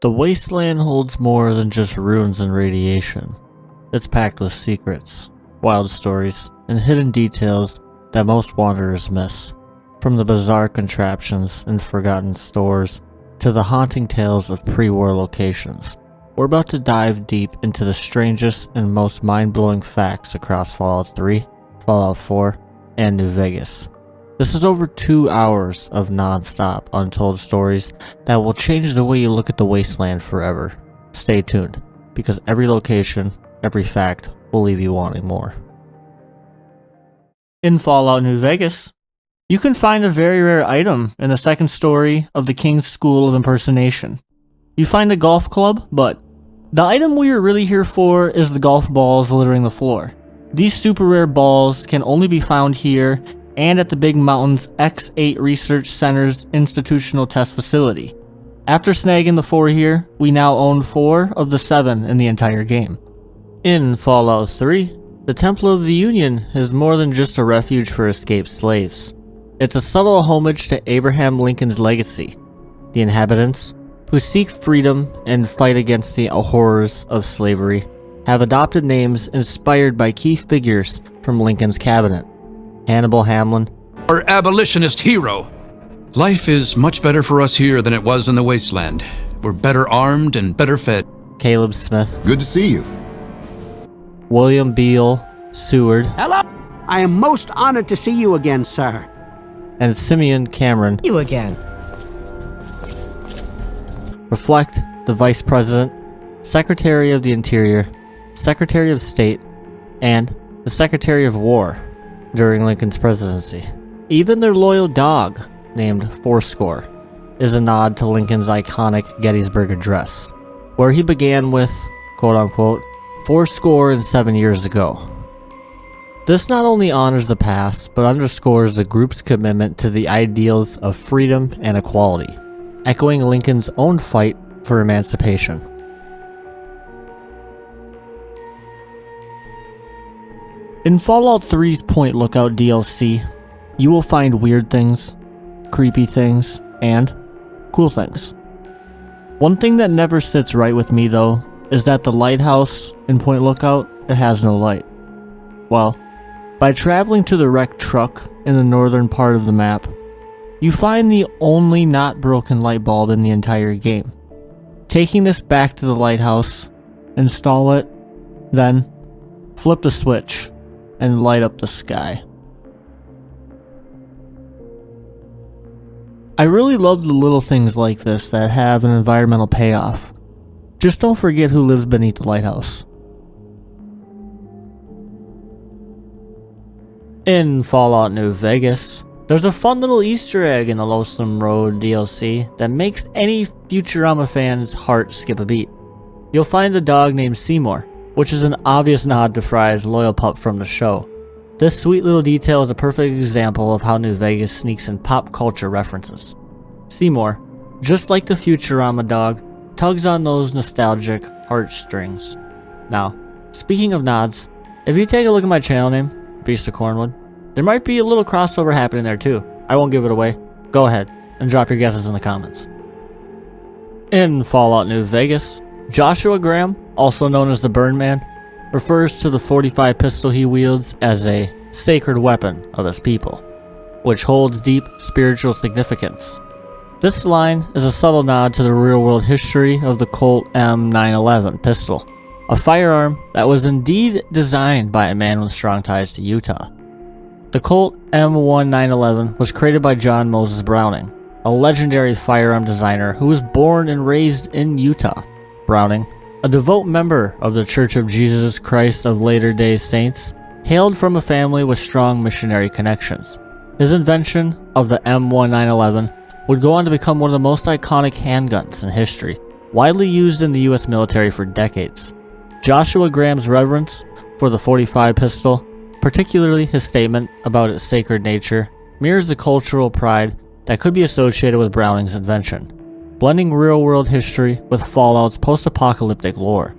The wasteland holds more than just ruins and radiation. It's packed with secrets, wild stories, and hidden details that most wanderers miss. From the bizarre contraptions and forgotten stores to the haunting tales of pre-war locations, we're about to dive deep into the strangest and most mind-blowing facts across Fallout 3, Fallout 4, and New Vegas. This is over 2 hours of non-stop untold stories that will change the way you look at the wasteland forever. Stay tuned, because every location, every fact will leave you wanting more. In Fallout New Vegas, you can find a very rare item in the second story of the King's School of Impersonation. You find a golf club, but the item we are really here for is the golf balls littering the floor. These super rare balls can only be found here and at the Big Mountain's X8 Research Center's institutional test facility. After snagging the 4 here, we now own 4 of the 7 in the entire game. In Fallout 3, the Temple of the Union is more than just a refuge for escaped slaves. It's a subtle homage to Abraham Lincoln's legacy. The inhabitants, who seek freedom and fight against the horrors of slavery, have adopted names inspired by key figures from Lincoln's cabinet. Hannibal Hamlin, our abolitionist hero. Life is much better for us here than it was in the wasteland. We're better armed and better fed. Caleb Smith, Good to see you. William Beale Seward, Hello! I am most honored to see you again, sir. and Simeon Cameron You again. reflect the Vice President, Secretary of the Interior, Secretary of State, and the Secretary of War during Lincoln's presidency. Even their loyal dog, named Fourscore, is a nod to Lincoln's iconic Gettysburg Address, where he began with, quote-unquote, 7 years ago. This not only honors the past, but underscores the group's commitment to the ideals of freedom and equality, echoing Lincoln's own fight for emancipation. In Fallout 3's Point Lookout DLC, you will find weird things, creepy things, and cool things. One thing that never sits right with me though, is that the lighthouse in Point Lookout, it has no light. Well, by traveling to the wrecked truck in the northern part of the map, you find the only not broken light bulb in the entire game. Taking this back to the lighthouse, install it, then flip the switch and light up the sky. I really love the little things like this that have an environmental payoff. Just don't forget who lives beneath the lighthouse. In Fallout New Vegas, there's a fun little Easter egg in the Lonesome Road DLC that makes any Futurama fan's heart skip a beat. You'll find a dog named Seymour, which is an obvious nod to Fry's loyal pup from the show. This sweet little detail is a perfect example of how New Vegas sneaks in pop culture references. Seymour, just like the Futurama dog, tugs on those nostalgic heartstrings. Now, speaking of nods, if you take a look at my channel name, Beast of Cornwood, there might be a little crossover happening there too. I won't give it away. Go ahead and drop your guesses in the comments. In Fallout New Vegas, Joshua Graham, also known as the Burn Man, refers to the .45 pistol he wields as a sacred weapon of his people, which holds deep spiritual significance. This line is a subtle nod to the real-world history of the Colt M911 pistol, a firearm that was indeed designed by a man with strong ties to Utah. The Colt M1911 was created by John Moses Browning, a legendary firearm designer who was born and raised in Utah. Browning, a devout member of the Church of Jesus Christ of Latter-day Saints, hailed from a family with strong missionary connections. His invention of the M1911 would go on to become one of the most iconic handguns in history, widely used in the US military for decades. Joshua Graham's reverence for the .45 pistol, particularly his statement about its sacred nature, mirrors the cultural pride that could be associated with Browning's invention, blending real-world history with Fallout's post-apocalyptic lore.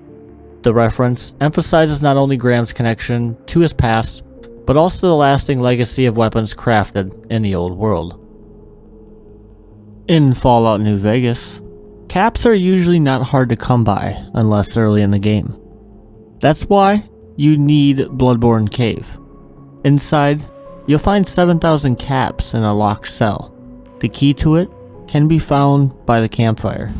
The reference emphasizes not only Graham's connection to his past, but also the lasting legacy of weapons crafted in the old world. In Fallout New Vegas, Caps are usually not hard to come by unless early in the game. That's why you need Bloodborne Cave. Inside, you'll find 7,000 caps in a locked cell. The key to it can be found by the campfire.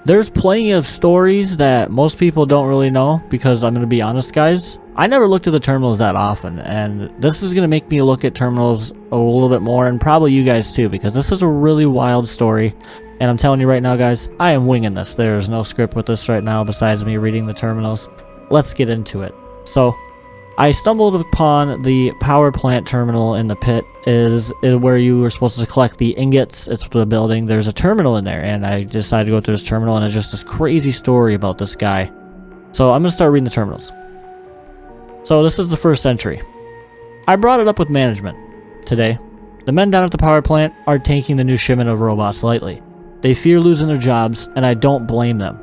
There's plenty of stories that most people don't really know, because I'm going to be honest, guys, I never looked at the terminals that often, and this is going to make me look at terminals a little bit more, and probably you guys too, because this is a really wild story. And I'm telling you right now, guys, I am winging this. There's no script with this right now besides me reading the terminals. Let's get into it. So I stumbled upon the power plant terminal in the pit, is where you were supposed to collect the ingots. It's the building. There's a terminal in there, and I decided to go through this terminal, and it's just this crazy story about this guy. So I'm going to start reading the terminals. So this is the first entry. I brought it up with management today. The men down at the power plant are taking the new shipment of robots lightly. They fear losing their jobs, and I don't blame them.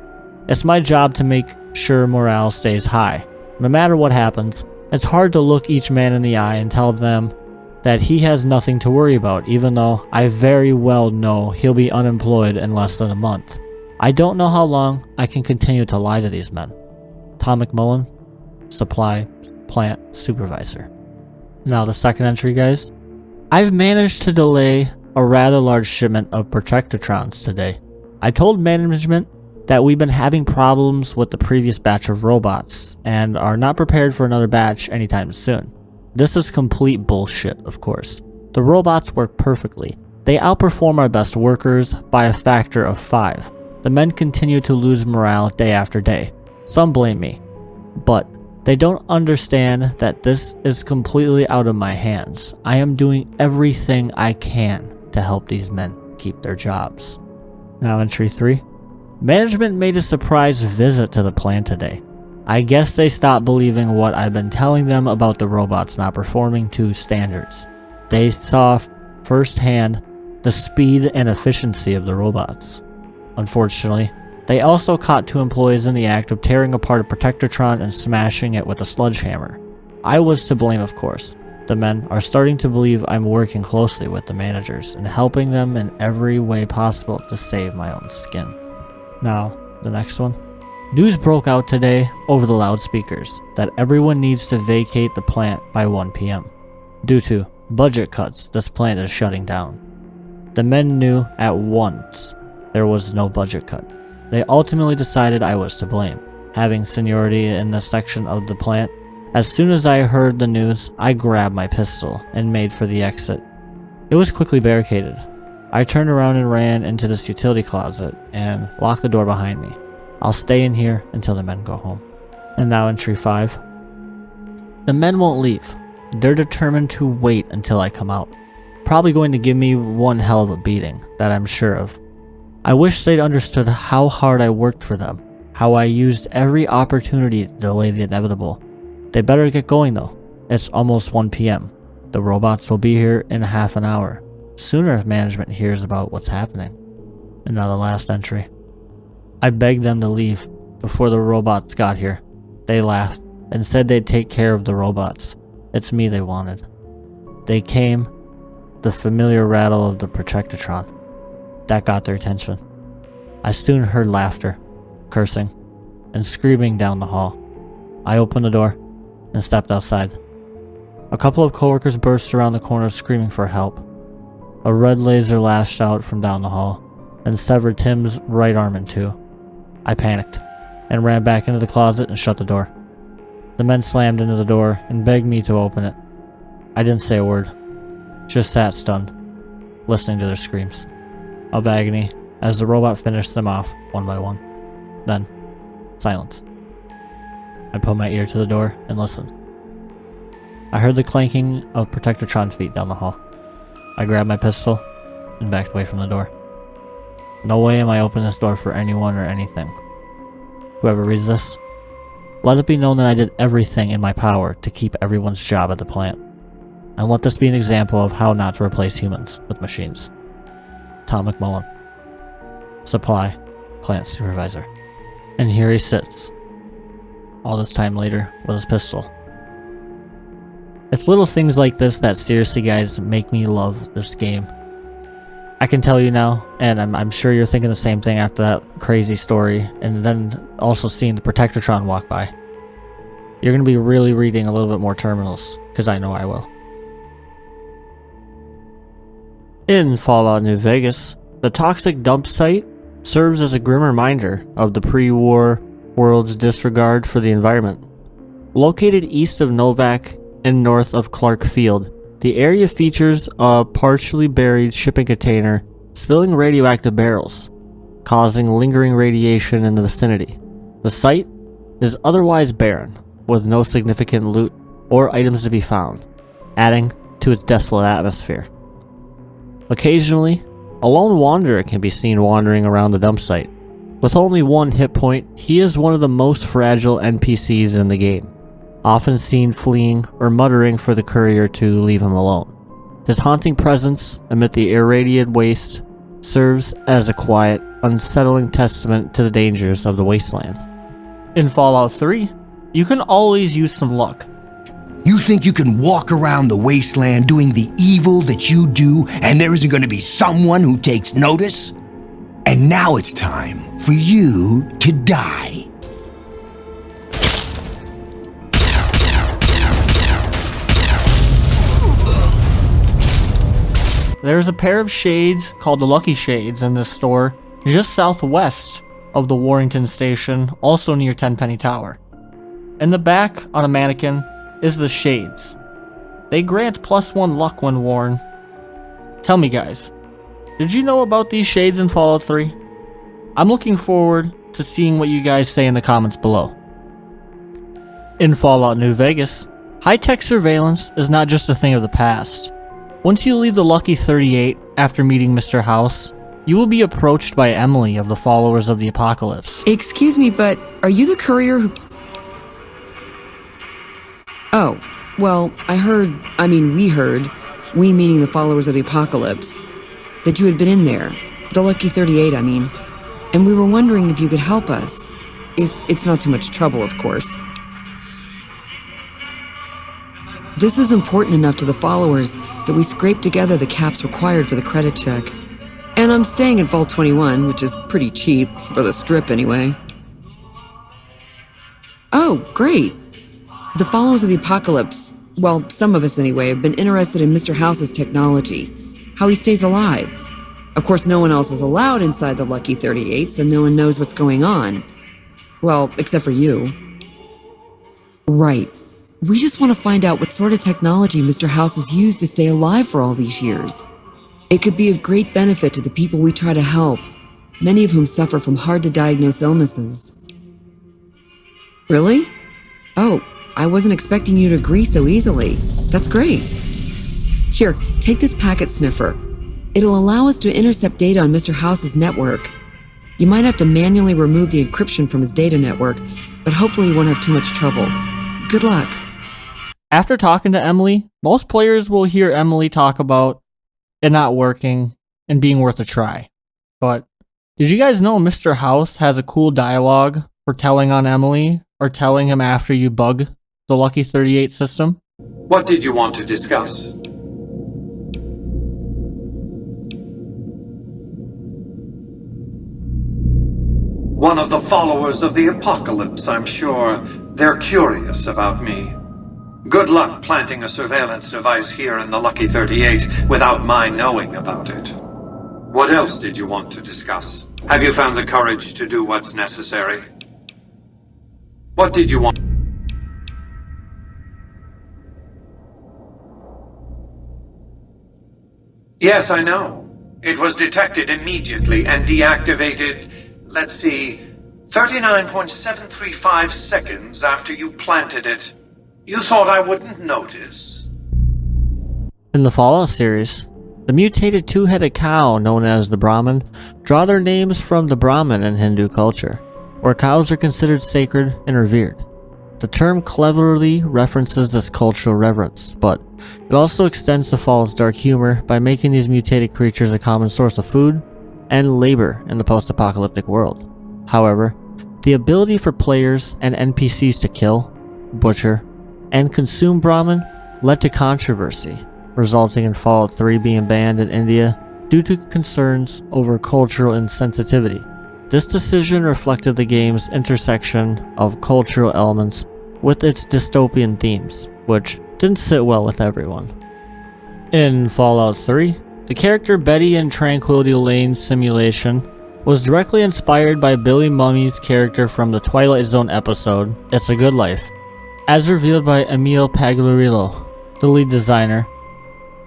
It's my job to make sure morale stays high. No matter what happens, it's hard to look each man in the eye and tell them that he has nothing to worry about, even though I very well know he'll be unemployed in less than a month. I don't know how long I can continue to lie to these men. Tom McMullen, Supply Plant Supervisor. Now the second entry, guys. I've managed to delay a rather large shipment of Protectortrons today. I told management that we've been having problems with the previous batch of robots and are not prepared for another batch anytime soon. This is complete bullshit, of course. The robots work perfectly. They outperform our best workers by a factor of 5. The men continue to lose morale day after day. Some blame me, but they don't understand that this is completely out of my hands. I am doing everything I can to help these men keep their jobs. Now entry 3. Management made a surprise visit to the plant today. I guess they stopped believing what I've been telling them about the robots not performing to standards. They saw firsthand the speed and efficiency of the robots. Unfortunately, they also caught 2 employees in the act of tearing apart a Protectortron and smashing it with a sledgehammer. I was to blame, of course. The men are starting to believe I'm working closely with the managers and helping them in every way possible to save my own skin. Now, the next one. News broke out today over the loudspeakers that everyone needs to vacate the plant by 1 p.m. Due to budget cuts, this plant is shutting down. The men knew at once there was no budget cut. They ultimately decided I was to blame, having seniority in this section of the plant. As soon as I heard the news, I grabbed my pistol and made for the exit. It was quickly barricaded. I turned around and ran into this utility closet and locked the door behind me. I'll stay in here until the men go home. And now entry 5. The men won't leave. They're determined to wait until I come out. Probably going to give me one hell of a beating, that I'm sure of. I wish they'd understood how hard I worked for them, how I used every opportunity to delay the inevitable. They better get going though. It's almost 1 p.m. The robots will be here in half an hour. Sooner if management hears about what's happening. And now the last entry. I begged them to leave before the robots got here. They laughed and said they'd take care of the robots. It's me they wanted. They came, the familiar rattle of the Protectortron. That got their attention. I soon heard laughter, cursing, and screaming down the hall. I opened the door and stepped outside. A couple of coworkers burst around the corner screaming for help. A red laser lashed out from down the hall and severed Tim's right arm in 2. I panicked and ran back into the closet and shut the door. The men slammed into the door and begged me to open it. I didn't say a word, just sat stunned, listening to their screams of agony as the robot finished them off one by one. Then, silence. I put my ear to the door and listened. I heard the clanking of Protectortron feet down the hall. I grabbed my pistol and backed away from the door. No way am I opening this door for anyone or anything. Whoever reads this, let it be known that I did everything in my power to keep everyone's job at the plant. and let this be an example of how not to replace humans with machines. Tom McMullen. Supply, plant supervisor. And here he sits, all this time later, with his pistol. It's little things like this that seriously, guys, make me love this game. I can tell you now, and I'm sure you're thinking the same thing after that crazy story, and then also seeing the Protectratron walk by. You're going to be really reading a little bit more terminals, because I know I will. In Fallout New Vegas, the toxic dump site serves as a grim reminder of the pre-war world's disregard for the environment. Located east of Novak and north of Clark Field, the area features a partially buried shipping container spilling radioactive barrels, causing lingering radiation in the vicinity. The site is otherwise barren, with no significant loot or items to be found, adding to its desolate atmosphere. Occasionally, a lone wanderer can be seen wandering around the dump site. With only one hit point, he is one of the most fragile NPCs in the game, often seen fleeing or muttering for the courier to leave him alone. His haunting presence amid the irradiated waste serves as a quiet, unsettling testament to the dangers of the wasteland. In Fallout 3, you can always use some luck. You think you can walk around the wasteland doing the evil that you do and there isn't going to be someone who takes notice? And now it's time for you to die. There's a pair of shades called the Lucky Shades in this store just southwest of the Warrington station, also near Tenpenny Tower. In the back on a mannequin is the Shades. They grant +1 luck when worn. Tell me, guys, did you know about these shades in Fallout 3? I'm looking forward to seeing what you guys say in the comments below. In Fallout New Vegas, high-tech surveillance is not just a thing of the past. Once you leave the Lucky 38 after meeting Mr. House, you will be approached by Emily of the Followers of the Apocalypse. Excuse me, but are you the courier who... Oh, well, we meaning the Followers of the Apocalypse, that you had been in there. The Lucky 38, I mean. And we were wondering if you could help us. If it's not too much trouble, of course. This is important enough to the Followers that we scraped together the caps required for the credit check. And I'm staying at Vault 21, which is pretty cheap, for the Strip anyway. Oh, great. The Followers of the Apocalypse, well, some of us anyway, have been interested in Mr. House's technology, how he stays alive. Of course, no one else is allowed inside the Lucky 38, so no one knows what's going on. Well, except for you. Right. We just want to find out what sort of technology Mr. House has used to stay alive for all these years. It could be of great benefit to the people we try to help, many of whom suffer from hard-to-diagnose illnesses. Really? Oh, I wasn't expecting you to agree so easily. That's great. Here, take this packet sniffer. It'll allow us to intercept data on Mr. House's network. You might have to manually remove the encryption from his data network, but hopefully you won't have too much trouble. Good luck. After talking to Emily, most players will hear Emily talk about it not working and being worth a try. But did you guys know Mr. House has a cool dialogue for telling on Emily or telling him after you bug the Lucky 38 system? What did you want to discuss? One of the Followers of the Apocalypse, I'm sure. They're curious about me. Good luck planting a surveillance device here in the Lucky 38 without my knowing about it. What else did you want to discuss? Have you found the courage to do what's necessary? What did you want? Yes, I know. It was detected immediately and deactivated, let's see, 39.735 seconds after you planted it. You thought I wouldn't notice? In the Fallout series, the mutated two-headed cow known as the Brahmin draw their names from the Brahmin in Hindu culture, where cows are considered sacred and revered. The term cleverly references this cultural reverence, but it also extends to Fallout's dark humor by making these mutated creatures a common source of food and labor in the post-apocalyptic world. However, the ability for players and NPCs to kill, butcher, and consume Brahmin led to controversy, resulting in Fallout 3 being banned in India due to concerns over cultural insensitivity. This decision reflected the game's intersection of cultural elements with its dystopian themes, which didn't sit well with everyone. In Fallout 3, the character Betty in Tranquility Lane Simulation was directly inspired by Billy Mummy's character from the Twilight Zone episode, It's a Good Life, as revealed by Emile Pagliarillo, the lead designer.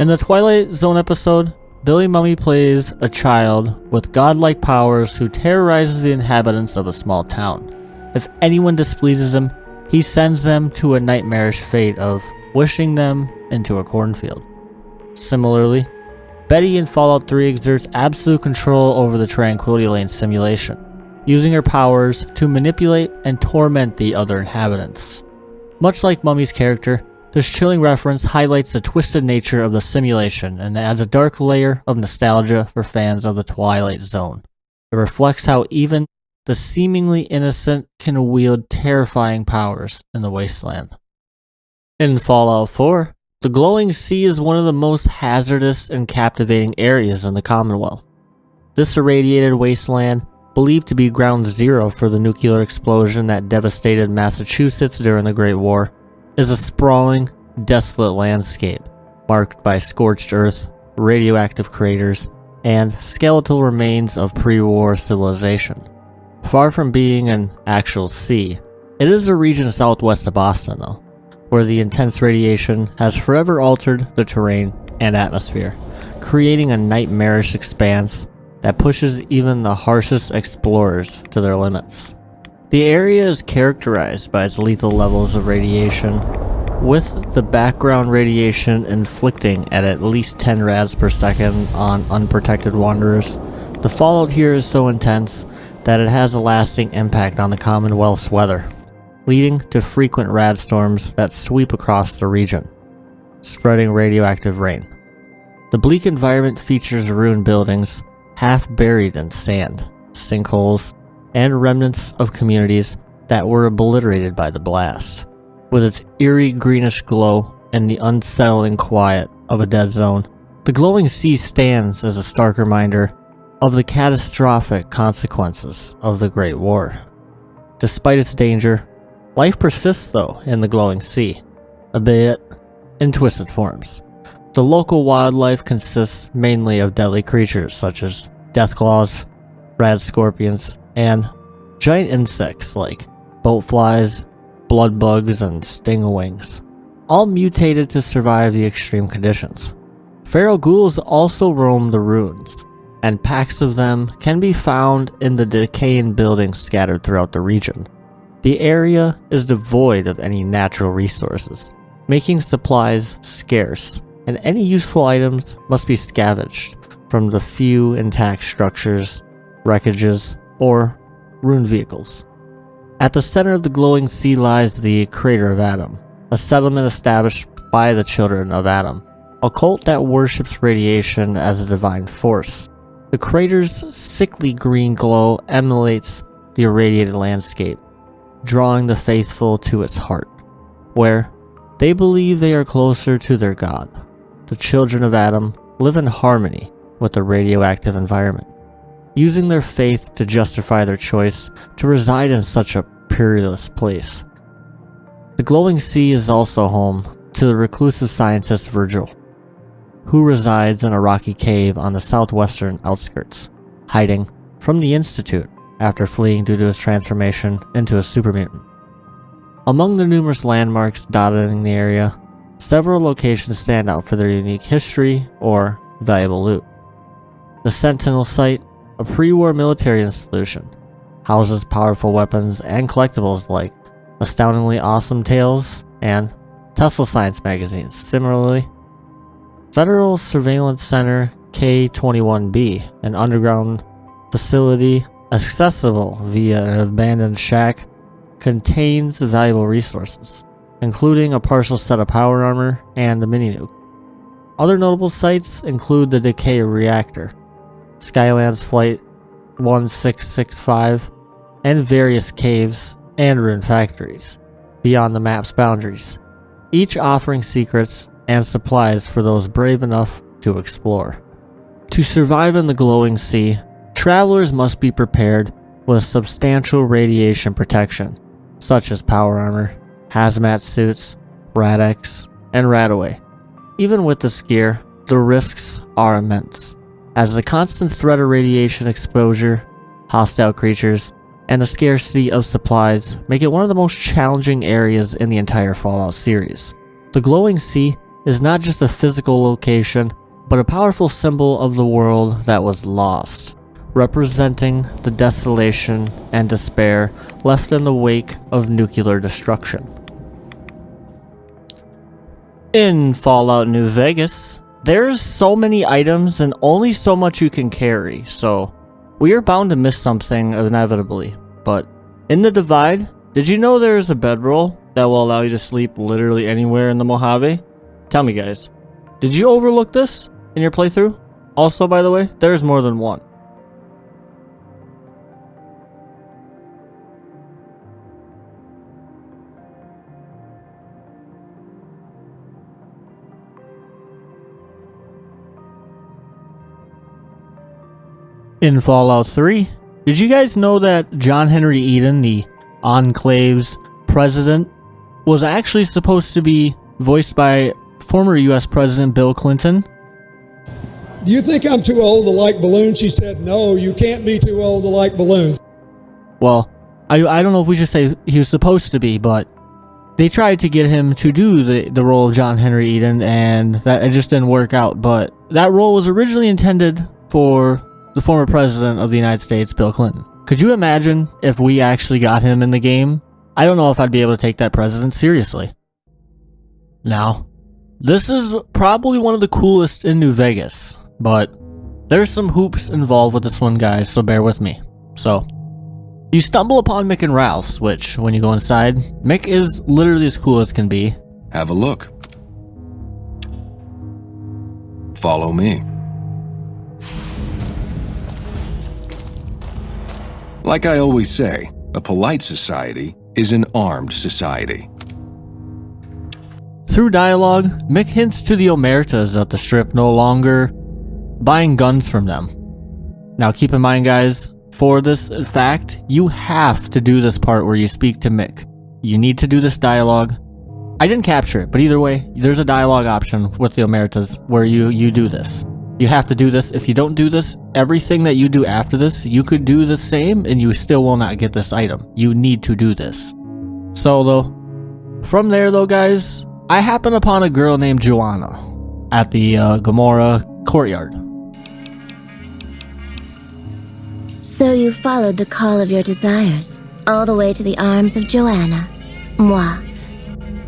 In the Twilight Zone episode, Billy Mummy plays a child with godlike powers who terrorizes the inhabitants of a small town. If anyone displeases him, he sends them to a nightmarish fate of wishing them into a cornfield. Similarly, Betty in Fallout 3 exerts absolute control over the Tranquility Lane simulation, using her powers to manipulate and torment the other inhabitants. Much like Mummy's character, this chilling reference highlights the twisted nature of the simulation and adds a dark layer of nostalgia for fans of the Twilight Zone. It reflects how even the seemingly innocent can wield terrifying powers in the wasteland. In Fallout 4, the glowing sea is one of the most hazardous and captivating areas in the Commonwealth. This irradiated wasteland, believed to be ground zero for the nuclear explosion that devastated Massachusetts during the Great War, is a sprawling, desolate landscape marked by scorched earth, radioactive craters, and skeletal remains of pre-war civilization. Far from being an actual sea, it is a region southwest of Boston, though, where the intense radiation has forever altered the terrain and atmosphere, creating a nightmarish expanse that pushes even the harshest explorers to their limits. The area is characterized by its lethal levels of radiation, with the background radiation inflicting at least 10 rads per second on unprotected wanderers. The fallout here is so intense that it has a lasting impact on the Commonwealth's weather, leading to frequent rad storms that sweep across the region, spreading radioactive rain. The bleak environment features ruined buildings, half buried in sand, sinkholes, and remnants of communities that were obliterated by the blast. With its eerie greenish glow and the unsettling quiet of a dead zone, the glowing sea stands as a stark reminder of the catastrophic consequences of the Great War. Despite its danger, life persists though in the glowing sea, albeit in twisted forms. The local wildlife consists mainly of deadly creatures such as deathclaws, rad scorpions, and giant insects like boatflies, blood bugs, and stingwings, all mutated to survive the extreme conditions. Feral ghouls also roam the ruins, and packs of them can be found in the decaying buildings scattered throughout the region. The area is devoid of any natural resources, making supplies scarce, and any useful items must be scavenged from the few intact structures, wreckages, or ruined vehicles. At the center of the glowing sea lies the Crater of Adam, a settlement established by the Children of Adam, a cult that worships radiation as a divine force. The crater's sickly green glow emulates the irradiated landscape, drawing the faithful to its heart, where they believe they are closer to their God. The Children of Adam live in harmony with the radioactive environment, using their faith to justify their choice to reside in such a perilous place. The glowing sea is also home to the reclusive scientist Virgil, who resides in a rocky cave on the southwestern outskirts, hiding from the Institute after fleeing due to his transformation into a super mutant. Among the numerous landmarks dotting the area, several locations stand out for their unique history or valuable loot. The Sentinel Site, a pre-war military installation, houses powerful weapons and collectibles like astoundingly awesome tales and Tesla Science magazines. Similarly, Federal Surveillance Center K-21B, an underground facility accessible via an abandoned shack, contains valuable resources, including a partial set of power armor and a mini-nuke. Other notable sites include the Decay Reactor, Skylands Flight 1665, and various caves and ruined factories beyond the map's boundaries, each offering secrets and supplies for those brave enough to explore. To survive in the glowing sea, travelers must be prepared with substantial radiation protection, such as power armor, hazmat suits, Rad-X, and Radaway. Even with this gear, the risks are immense, as the constant threat of radiation exposure, hostile creatures, and the scarcity of supplies make it one of the most challenging areas in the entire Fallout series. The glowing sea is not just a physical location, but a powerful symbol of the world that was lost, representing the desolation and despair left in the wake of nuclear destruction. In Fallout New Vegas, there's so many items and only so much you can carry, so we are bound to miss something inevitably. But in the Divide, did you know there is a bedroll that will allow you to sleep literally anywhere in the Mojave? Tell me, guys, did you overlook this in your playthrough? Also, by the way, there's more than one. In Fallout 3, did you guys know that John Henry Eden, the Enclave's president, was actually supposed to be voiced by former US President Bill Clinton? Do you think I'm too old to like balloons? She said, no, you can't be too old to like balloons. Well, I don't know if we should say he was supposed to be, but they tried to get him to do the role of John Henry Eden, and that it just didn't work out. But that role was originally intended for the former president of the United States, Bill Clinton. Could you imagine if we actually got him in the game? I don't know if I'd be able to take that president seriously. Now, this is probably one of the coolest in New Vegas, but there's some hoops involved with this one, guys, so bear with me. So, you stumble upon Mick and Ralph's, which, when you go inside, Mick is literally as cool as can be. Have a look. Follow me. Like I always say, a polite society is an armed society. Through dialogue, Mick hints to the Omertas at the Strip no longer buying guns from them. Now keep in mind, guys, for this fact, you have to do this part where you speak to Mick. You need to do this dialogue. I didn't capture it, but either way, there's a dialogue option with the Omertas where you do this. You have to do this. If you don't do this, everything that you do after this, you could do the same and you still will not get this item. You need to do this. So though, from there though, guys, I happen upon a girl named Joanna at the Gomorrah courtyard. So you followed the call of your desires, all the way to the arms of Joanna. Moi.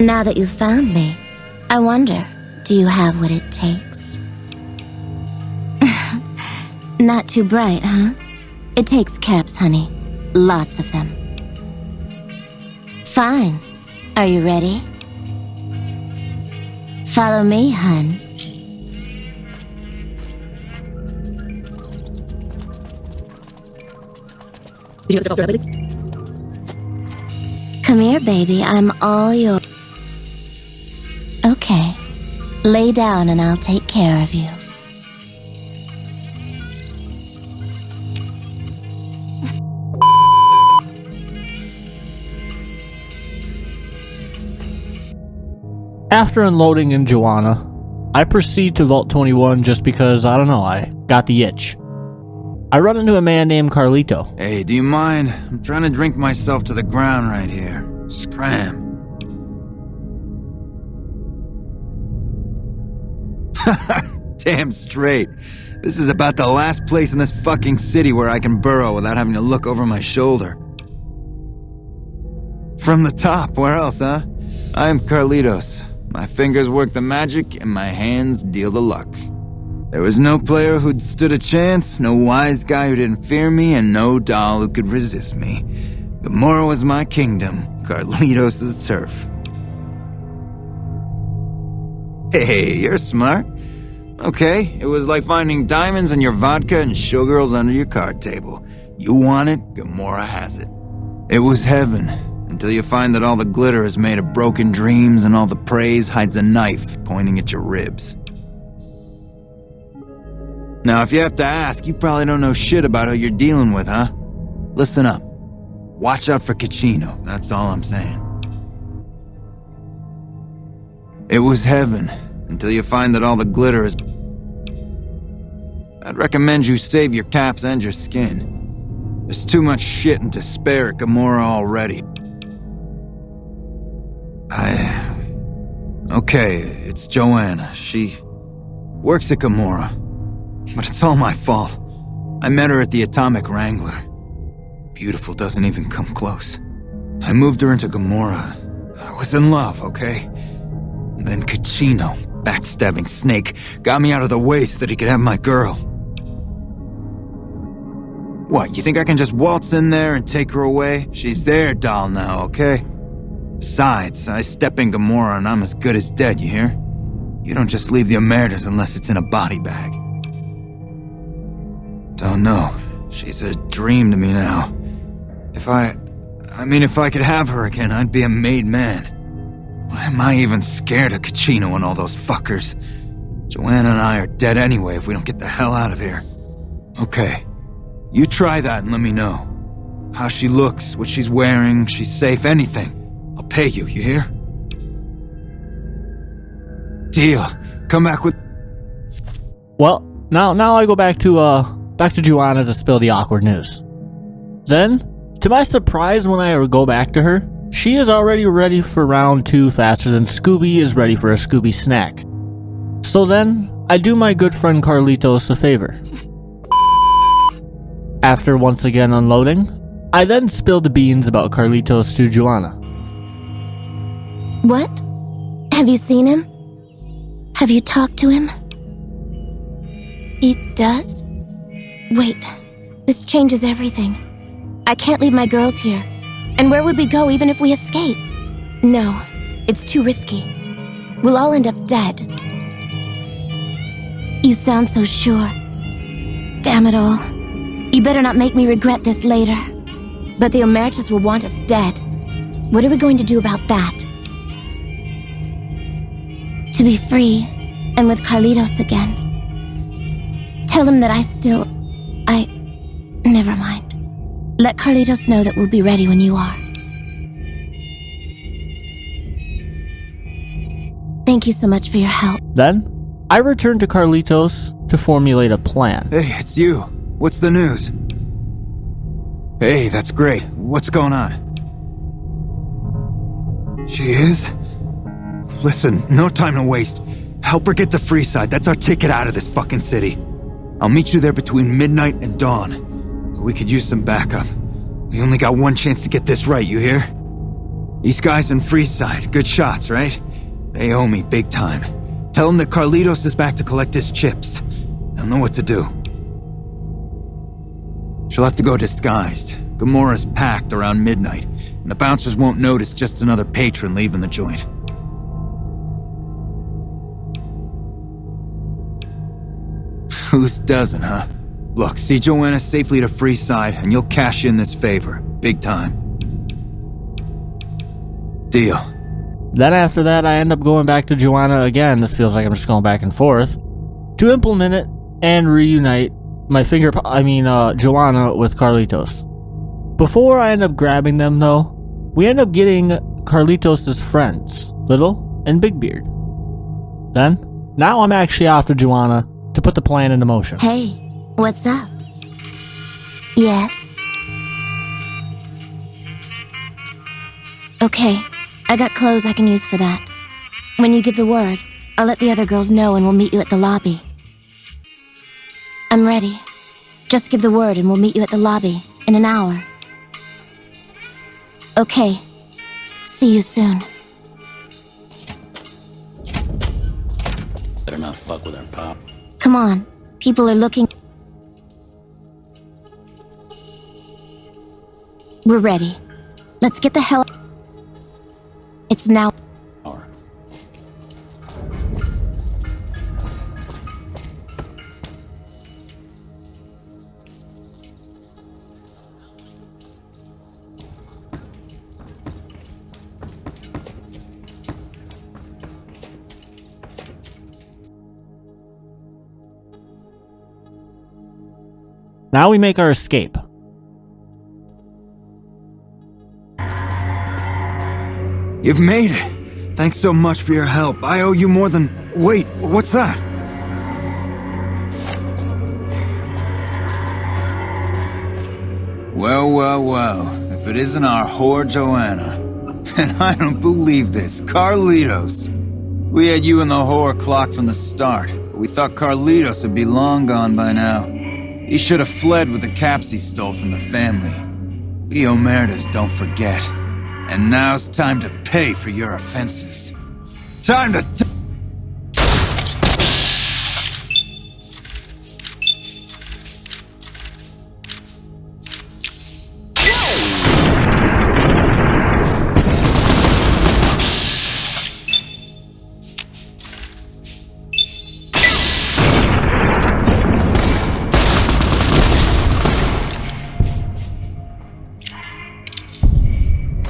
Now that you've found me, I wonder, do you have what it takes? Not too bright, huh? It takes caps, honey. Lots of them. Fine. Are you ready? Follow me, hun. Come here, baby. I'm all yours. Okay. Lay down and I'll take care of you. After unloading in Joanna, I proceed to Vault 21 just because, I don't know, I got the itch. I run into a man named Carlito. Hey, do you mind? I'm trying to drink myself to the ground right here. Scram. Damn straight. This is about the last place in this fucking city where I can burrow without having to look over my shoulder. From the top, where else, huh? I am Carlitos. My fingers work the magic, and my hands deal the luck. There was no player who'd stood a chance, no wise guy who didn't fear me, and no doll who could resist me. Gomorrah was my kingdom, Carlitos' turf. Hey, you're smart. Okay, it was like finding diamonds in your vodka and showgirls under your card table. You want it, Gomorrah has it. It was heaven, until you find that all the glitter is made of broken dreams and all the praise hides a knife pointing at your ribs. Now, if you have to ask, you probably don't know shit about who you're dealing with, huh? Listen up. Watch out for Caccino, that's all I'm saying. It was heaven, until you find that all the glitter is... I'd recommend you save your caps and your skin. There's too much shit and despair at Gomorrah already. Okay, it's Joanna. She works at Gomorrah. But it's all my fault. I met her at the Atomic Wrangler. Beautiful doesn't even come close. I moved her into Gomorrah. I was in love, okay? Then Caccino, backstabbing snake, got me out of the way so that he could have my girl. What, you think I can just waltz in there and take her away? She's their doll now, okay? Besides, I step in Gomorrah and I'm as good as dead, you hear? You don't just leave the Emeritus unless it's in a body bag. Don't know. She's a dream to me now. If I could have her again, I'd be a made man. Why am I even scared of Caccino and all those fuckers? Joanna and I are dead anyway if we don't get the hell out of here. Okay, you try that and let me know. How she looks, what she's wearing, she's safe, anything. I'll pay you, you hear? Deal. Come back with... Well, now I go back to Joanna to spill the awkward news. Then, to my surprise when I go back to her, she is already ready for round 2 faster than Scooby is ready for a Scooby snack. So then, I do my good friend Carlitos a favor. After once again unloading, I then spill the beans about Carlitos to Joanna. What? Have you seen him? Have you talked to him? He does? Wait, this changes everything. I can't leave my girls here. And where would we go even if we escape? No, it's too risky. We'll all end up dead. You sound so sure. Damn it all. You better not make me regret this later. But the Emeritus will want us dead. What are we going to do about that? To be free, and with Carlitos again. Tell him that never mind. Let Carlitos know that we'll be ready when you are. Thank you so much for your help. Then, I return to Carlitos to formulate a plan. Hey, it's you. What's the news? Hey, that's great. What's going on? She is? Listen, no time to waste. Help her get to Freeside. That's our ticket out of this fucking city. I'll meet you there between midnight and dawn. We could use some backup. We only got one chance to get this right, you hear? These guys in Freeside, good shots, right? They owe me big time. Tell them that Carlitos is back to collect his chips. They'll know what to do. She'll have to go disguised. Gomorrah's packed around midnight, and the bouncers won't notice just another patron leaving the joint. Whose doesn't, huh? Look, see Joanna safely to Freeside, and you'll cash in this favor. Big time. Deal. Then after that, I end up going back to Joanna again. This feels like I'm just going back and forth. To implement it and reunite Joanna with Carlitos. Before I end up grabbing them, though, we end up getting Carlitos' friends, Little and Big Beard. Then, now I'm actually off to Joanna to put the plan into motion. Hey, what's up? Yes? Okay, I got clothes I can use for that. When you give the word, I'll let the other girls know and we'll meet you at the lobby. I'm ready. Just give the word and we'll meet you at the lobby in an hour. Okay. See you soon. Better not fuck with her, Pop. Come on. People are looking. We're ready. Let's get the hell... It's now... Now we make our escape. You've made it. Thanks so much for your help. I owe you more than... Wait, what's that? Well, well, well. If it isn't our whore Joanna. And I don't believe this. Carlitos. We had you and the whore clocked from the start. But we thought Carlitos would be long gone by now. He should have fled with the caps he stole from the family. We Omertas don't forget. And now's time to pay for your offenses. Time to...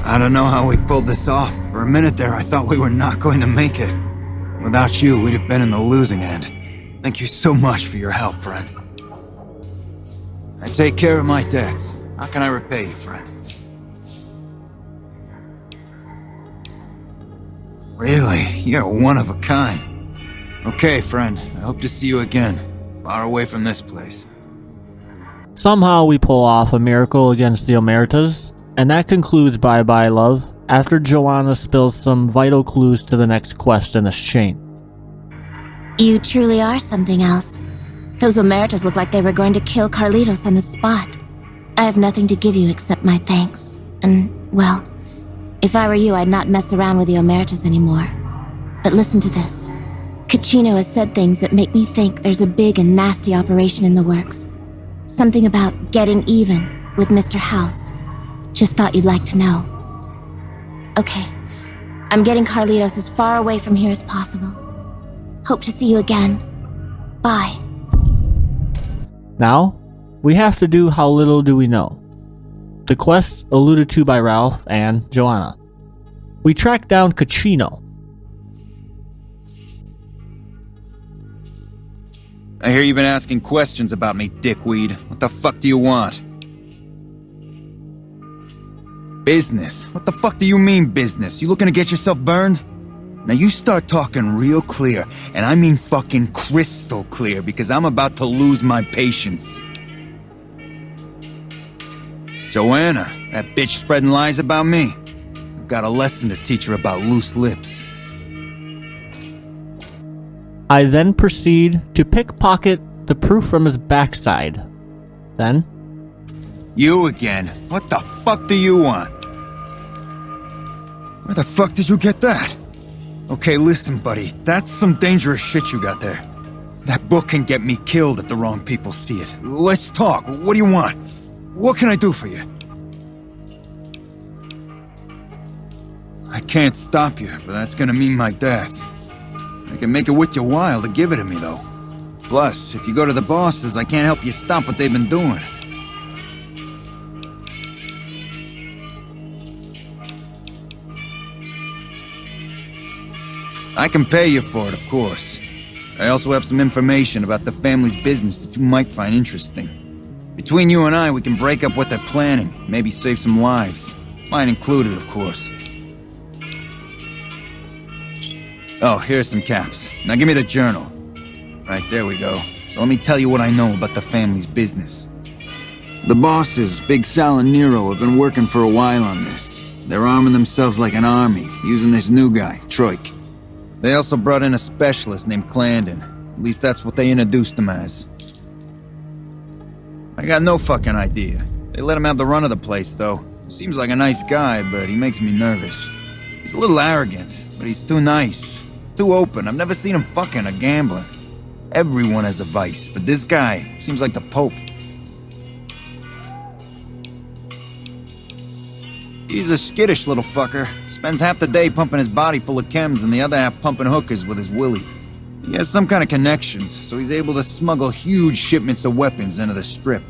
I don't know how we pulled this off. For a minute there, I thought we were not going to make it. Without you, we'd have been in the losing end. Thank you so much for your help, friend. I take care of my debts. How can I repay you, friend? Really? You're one of a kind. Okay, friend. I hope to see you again. Far away from this place. Somehow we pull off a miracle against the Omertas, and that concludes Bye Bye Love, after Joanna spills some vital clues to the next quest in this chain. You truly are something else. Those Omertas look like they were going to kill Carlitos on the spot. I have nothing to give you except my thanks. And, well, if I were you, I'd not mess around with the Omertas anymore. But listen to this. Caccino has said things that make me think there's a big and nasty operation in the works. Something about getting even with Mr. House. Just thought you'd like to know. Okay, I'm getting Carlitos as far away from here as possible. Hope to see you again. Bye. Now, we have to do How Little Do We Know, the quest alluded to by Ralph and Joanna. We track down Caccino. I hear you've been asking questions about me, dickweed. What the fuck do you want? Business? What the fuck do you mean business? You looking to get yourself burned? Now you start talking real clear, and I mean fucking crystal clear, because I'm about to lose my patience. Joanna, that bitch spreading lies about me. I've got a lesson to teach her about loose lips. I then proceed to pickpocket the proof from his backside. Then... You again? What the fuck do you want? Where the fuck did you get that? Okay, listen, buddy. That's some dangerous shit you got there. That book can get me killed if the wrong people see it. Let's talk. What do you want? What can I do for you? I can't stop you, but that's gonna mean my death. I can make it worth your while to give it to me, though. Plus, if you go to the bosses, I can't help you stop what they've been doing. I can pay you for it, of course. I also have some information about the family's business that you might find interesting. Between you and I, we can break up what they're planning, maybe save some lives. Mine included, of course. Oh, here's some caps. Now give me the journal. Right, there we go. So let me tell you what I know about the family's business. The bosses, Big Sal and Nero, have been working for a while on this. They're arming themselves like an army, using this new guy, Troik. They also brought in a specialist named Clandon. At least that's what they introduced him as. I got no fucking idea. They let him have the run of the place, though. Seems like a nice guy, but he makes me nervous. He's a little arrogant, but he's too nice. Too open. I've never seen him fucking or gambling. Everyone has a vice, but this guy seems like the Pope. He's a skittish little fucker. Spends half the day pumping his body full of chems and the other half pumping hookers with his willy. He has some kind of connections, so he's able to smuggle huge shipments of weapons into the Strip.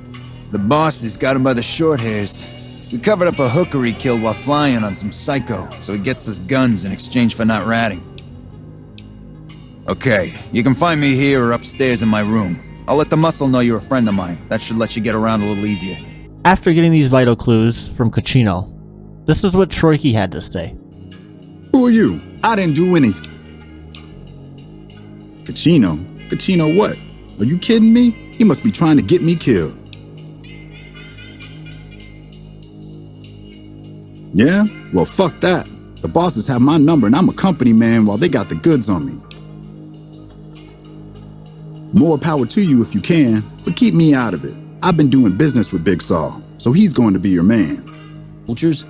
The boss has got him by the short hairs. We covered up a hooker he killed while flying on some psycho, so he gets us guns in exchange for not ratting. Okay, you can find me here or upstairs in my room. I'll let the muscle know you're a friend of mine. That should let you get around a little easier. After getting these vital clues from Caccino, this is what Troiki had to say. Who are you? I didn't do anything. Caccino? Caccino what? Are you kidding me? He must be trying to get me killed. Yeah? Well, fuck that. The bosses have my number and I'm a company man while they got the goods on me. More power to you if you can, but keep me out of it. I've been doing business with Big Saul, so he's going to be your man. Vultures?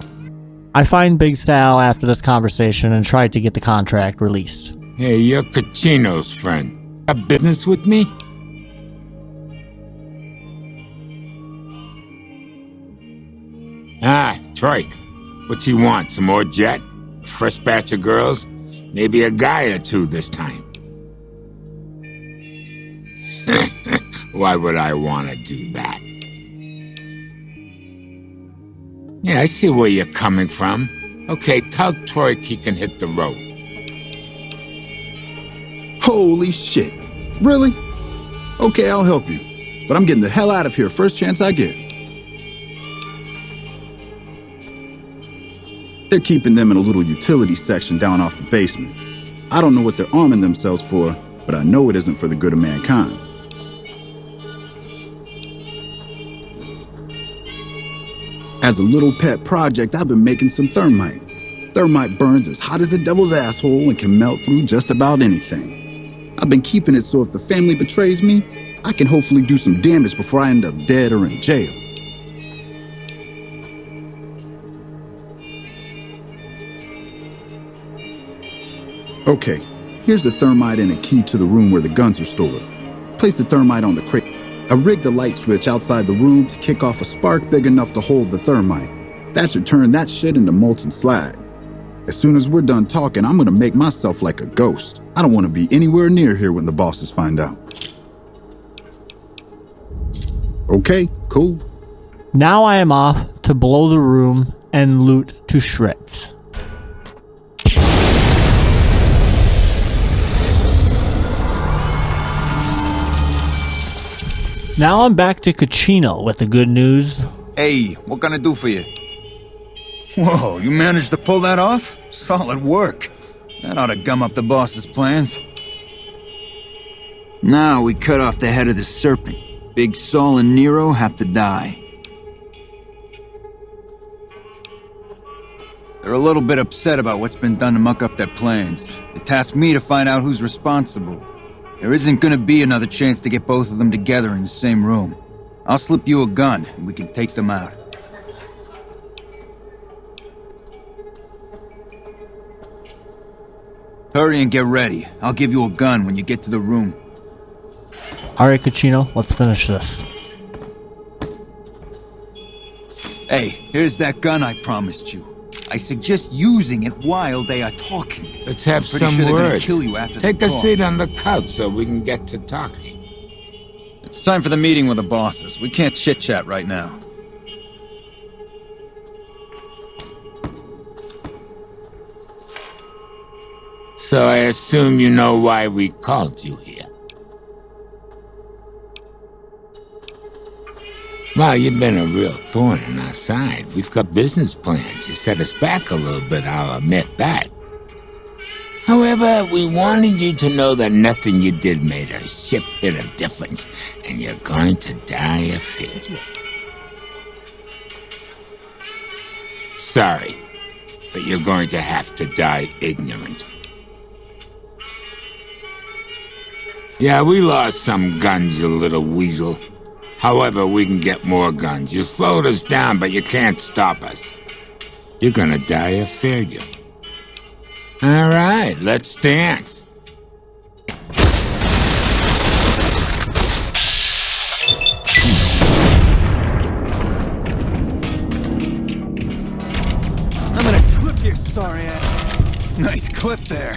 I find Big Sal after this conversation and tried to get the contract released. Hey, you're Caccino's friend. Got business with me? Ah, Troik. What's he want? Some more jet? A fresh batch of girls? Maybe a guy or two this time. Why would I want to do that? Yeah, I see where you're coming from. Okay, tell Troik he can hit the road. Holy shit. Really? Okay, I'll help you. But I'm getting the hell out of here first chance I get. They're keeping them in a little utility section down off the basement. I don't know what they're arming themselves for, but I know it isn't for the good of mankind. As a little pet project, I've been making some thermite. Thermite burns as hot as the devil's asshole and can melt through just about anything. I've been keeping it so if the family betrays me, I can hopefully do some damage before I end up dead or in jail. Okay, here's the thermite and a key to the room where the guns are stored. Place the thermite on the crate. I rigged the light switch outside the room to kick off a spark big enough to hold the thermite. That should turn that shit into molten slag. As soon as we're done talking, I'm gonna make myself like a ghost. I don't want to be anywhere near here when the bosses find out. Okay, cool. Now I am off to blow the room and loot to shreds. Now I'm back to Caccino with the good news. Hey, what can I do for you? Whoa, you managed to pull that off? Solid work. That ought to gum up the boss's plans. Now we cut off the head of the serpent. Big Saul and Nero have to die. They're a little bit upset about what's been done to muck up their plans. They tasked me to find out who's responsible. There isn't gonna be another chance to get both of them together in the same room. I'll slip you a gun, and we can take them out. Hurry and get ready. I'll give you a gun when you get to the room. Alright, Caccino, let's finish this. Hey, here's that gun I promised you. I suggest using it while they are talking. Let's have Pretty some sure they're gonna words. kill you after Take they a talk. seat on the couch so we can get to talking. It's time for the meeting with the bosses. We can't chit-chat right now. So I assume you know why we called you here. Well, you've been a real thorn in our side. We've got business plans. You set us back a little bit, I'll admit that. However, we wanted you to know that nothing you did made a shit bit of difference, and you're going to die a failure. Sorry, but you're going to have to die ignorant. Yeah, we lost some guns, you little weasel. However, we can get more guns. You slowed us down, but you can't stop us. You're gonna die a failure. All right, let's dance. Sorry, Ed. Nice clip there.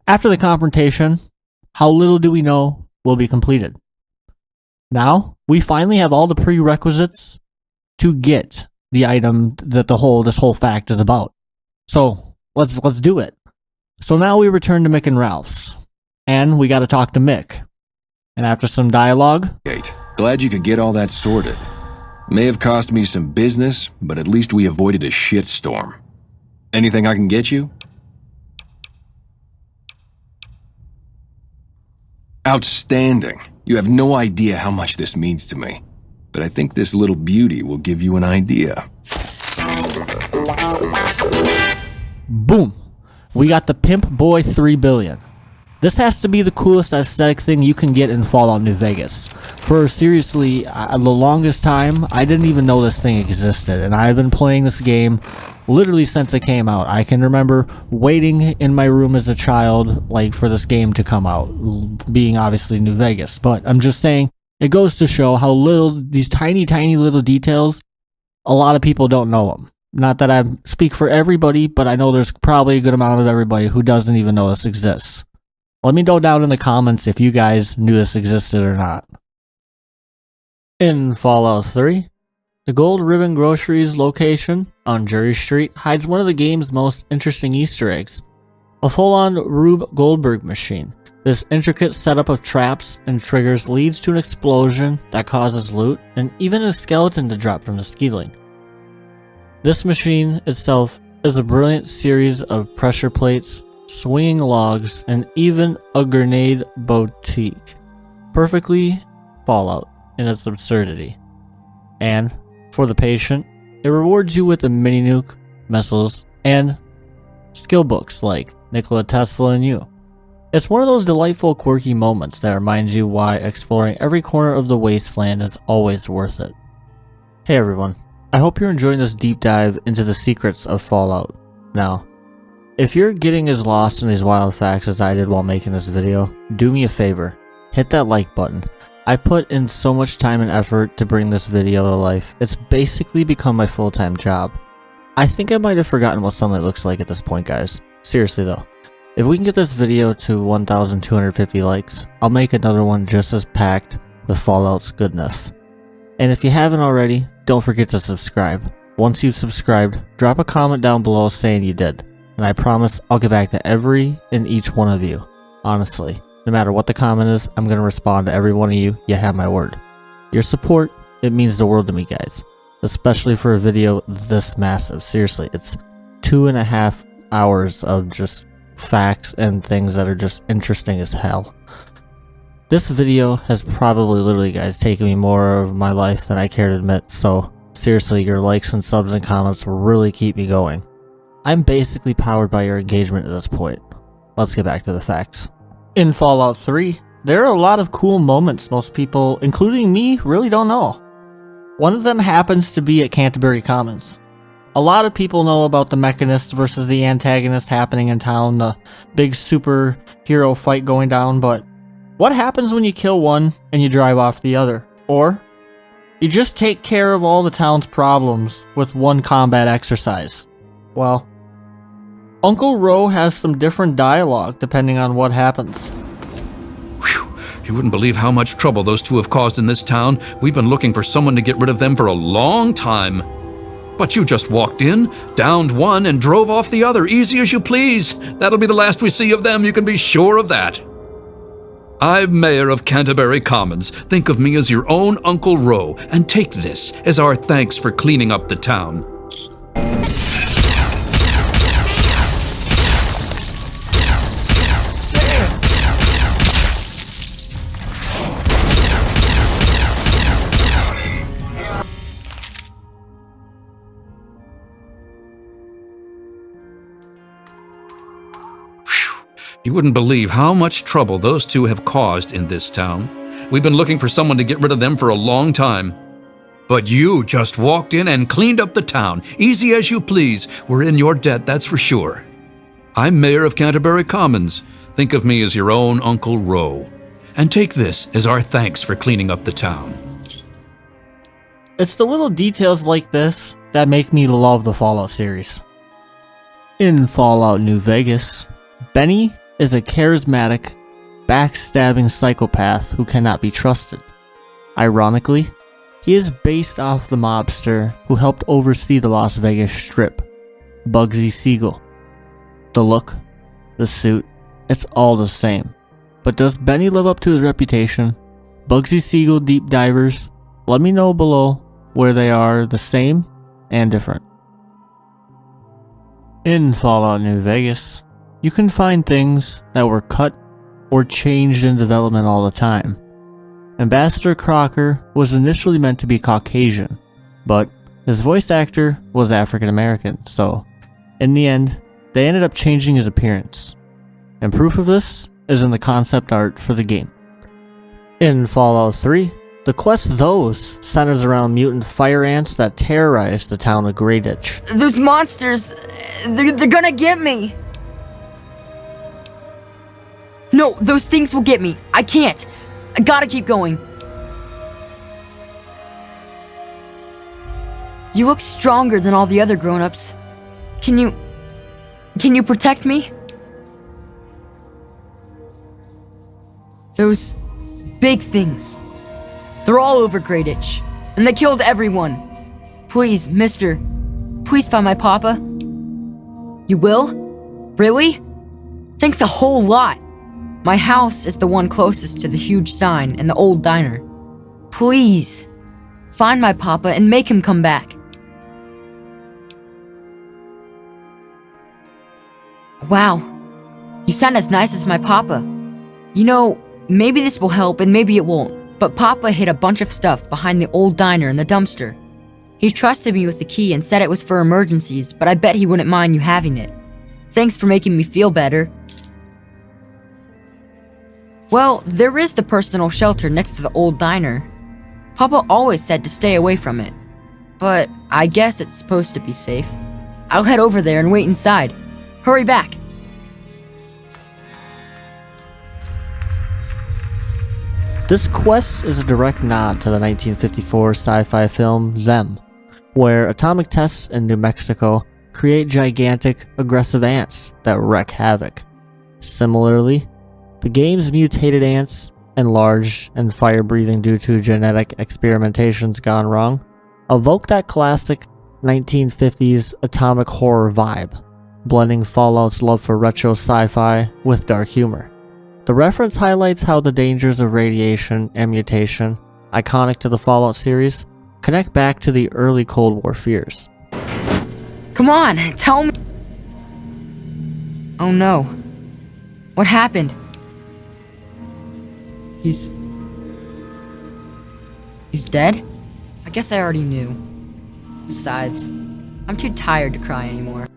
After the confrontation, how little do we know will be completed? Now, we finally have all the prerequisites to get the item that this whole fact is about. So, let's do it. So now we return to Mick and Ralph's, and we got to talk to Mick. And after some dialogue... Glad you could get all that sorted. May have cost me some business, but at least we avoided a shitstorm. Anything I can get you? Outstanding. You have no idea how much this means to me. But I think this little beauty will give you an idea. Boom! We got the Pip-Boy 3 billion. This has to be the coolest aesthetic thing you can get in Fallout New Vegas. For seriously, the longest time, I didn't even know this thing existed, and I've been playing this game literally since it came out. I can remember waiting in my room as a child, like, for this game to come out, being obviously New Vegas. But I'm just saying, it goes to show how little, these tiny, tiny little details, a lot of people don't know them. Not that I speak for everybody, but I know there's probably a good amount of everybody who doesn't even know this exists. Let me know down in the comments if you guys knew this existed or not. In Fallout 3, the Gold Ribbon Grocers location on Jury Street hides one of the game's most interesting Easter eggs, a full-on Rube Goldberg machine. This intricate setup of traps and triggers leads to an explosion that causes loot and even a skeleton to drop from the ceiling. This machine itself is a brilliant series of pressure plates, swinging logs, and even a grenade boutique. Perfectly Fallout in its absurdity. And, for the patient, it rewards you with a mini nuke, missiles, and skill books like Nikola Tesla and you. It's one of those delightful, quirky moments that reminds you why exploring every corner of the wasteland is always worth it. Hey everyone, I hope you're enjoying this deep dive into the secrets of Fallout. Now, if you're getting as lost in these wild facts as I did while making this video, do me a favor, hit that like button. I put in so much time and effort to bring this video to life, it's basically become my full-time job. I think I might have forgotten what sunlight looks like at this point, guys. Seriously though, if we can get this video to 1,250 likes, I'll make another one just as packed with Fallout's goodness. And if you haven't already, don't forget to subscribe. Once you've subscribed, drop a comment down below saying you did. And I promise I'll get back to every and each one of you. Honestly, no matter what the comment is, I'm going to respond to every one of you. You have my word. Your support, it means the world to me, guys. Especially for a video this massive. Seriously, it's 2.5 hours of just facts and things that are just interesting as hell. This video has probably literally, guys, taken me more of my life than I care to admit. So seriously, your likes and subs and comments will really keep me going. I'm basically powered by your engagement at this point. Let's get back to the facts. In Fallout 3, there are a lot of cool moments most people, including me, really don't know. One of them happens to be at Canterbury Commons. A lot of people know about the Mechanist versus the Antagonist happening in town, the big superhero fight going down, but what happens when you kill one and you drive off the other? Or you just take care of all the town's problems with one combat exercise? Well, Uncle Ro has some different dialogue depending on what happens. Whew. You wouldn't believe how much trouble those two have caused in this town. We've been looking for someone to get rid of them for a long time. But you just walked in, downed one, and drove off the other, easy as you please. That'll be the last we see of them, you can be sure of that. I'm Mayor of Canterbury Commons. Think of me as your own Uncle Ro, and take this as our thanks for cleaning up the town. You wouldn't believe how much trouble those two have caused in this town. We've been looking for someone to get rid of them for a long time. But you just walked in and cleaned up the town, easy as you please. We're in your debt, that's for sure. I'm Mayor of Canterbury Commons. Think of me as your own Uncle Ro. And take this as our thanks for cleaning up the town. It's the little details like this that make me love the Fallout series. In Fallout New Vegas, Benny is a charismatic, backstabbing psychopath who cannot be trusted. Ironically, he is based off the mobster who helped oversee the Las Vegas Strip, Bugsy Siegel. The look, the suit, it's all the same. But does Benny live up to his reputation? Bugsy Siegel deep divers, let me know below where they are the same and different. In Fallout New Vegas, you can find things that were cut or changed in development all the time. Ambassador Crocker was initially meant to be Caucasian, but his voice actor was African American, so in the end, they ended up changing his appearance. And proof of this is in the concept art for the game. In Fallout 3, the quest Those centers around mutant fire ants that terrorize the town of Grey Ditch. Those monsters, they're gonna get me. No, those things will get me. I can't. I gotta keep going. You look stronger than all the other grown-ups. Can you protect me? Those big things. They're all over Grey Ditch, and they killed everyone. Please, mister, please find my papa. You will? Really? Thanks a whole lot. My house is the one closest to the huge sign and the old diner. Please, find my papa and make him come back. Wow, you sound as nice as my papa. You know, maybe this will help and maybe it won't, but Papa hid a bunch of stuff behind the old diner in the dumpster. He trusted me with the key and said it was for emergencies, but I bet he wouldn't mind you having it. Thanks for making me feel better. Well, there is the personal shelter next to the old diner. Papa always said to stay away from it, but I guess it's supposed to be safe. I'll head over there and wait inside. Hurry back. This quest is a direct nod to the 1954 sci-fi film Them, where atomic tests in New Mexico create gigantic, aggressive ants that wreak havoc. Similarly, the game's mutated ants, enlarged and fire-breathing due to genetic experimentations gone wrong, evoke that classic 1950s atomic horror vibe, blending Fallout's love for retro sci-fi with dark humor. The reference highlights how the dangers of radiation and mutation, iconic to the Fallout series, connect back to the early Cold War fears. Come on, tell me. Oh no. What happened? He's dead? I guess I already knew. Besides, I'm too tired to cry anymore.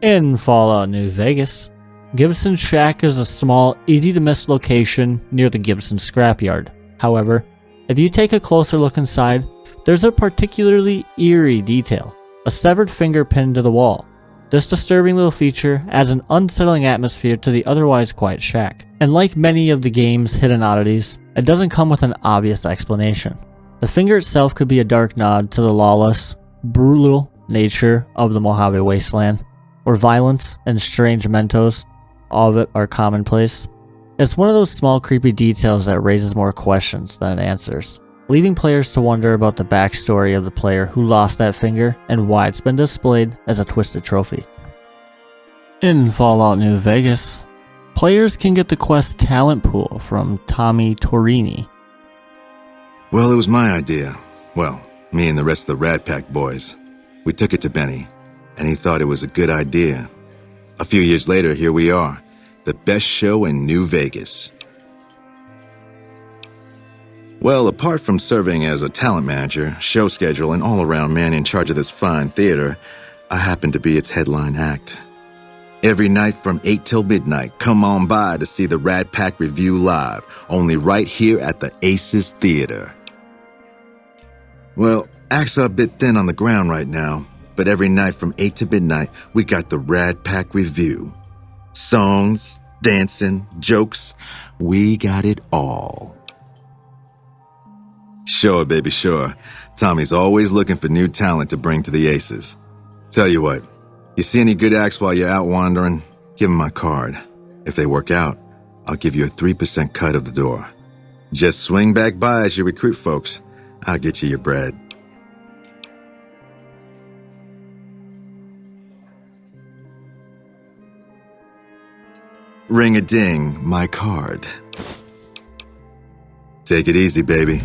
In Fallout New Vegas, Gibson Shack is a small, easy-to-miss location near the Gibson scrapyard. However, if you take a closer look inside, there's a particularly eerie detail, a severed finger pinned to the wall. This disturbing little feature adds an unsettling atmosphere to the otherwise quiet shack. And like many of the game's hidden oddities, it doesn't come with an obvious explanation. The finger itself could be a dark nod to the lawless, brutal nature of the Mojave Wasteland, where violence and strange mementos, all of it, are commonplace. It's one of those small creepy details that raises more questions than it answers, leaving players to wonder about the backstory of the player who lost that finger and why it's been displayed as a twisted trophy. In Fallout New Vegas, players can get the quest Talent Pool from Tommy Torini. Well, it was my idea. Well, me and the rest of the Rat Pack boys. We took it to Benny, and he thought it was a good idea. A few years later, here we are, the best show in New Vegas. Well, apart from serving as a talent manager, show schedule, and all-around man in charge of this fine theater, I happen to be its headline act. Every night from 8 till midnight, come on by to see the Rat Pack Review live, only right here at the Aces Theater. Well, acts are a bit thin on the ground right now, but every night from 8 to midnight, we got the Rat Pack Review. Songs, dancing, jokes, we got it all. Sure, baby, sure. Tommy's always looking for new talent to bring to the Aces. Tell you what, you see any good acts while you're out wandering, give them my card. If they work out, I'll give you a 3% cut of the door. Just swing back by as you recruit folks. I'll get you your bread. Ring-a-ding, my card. Take it easy, baby.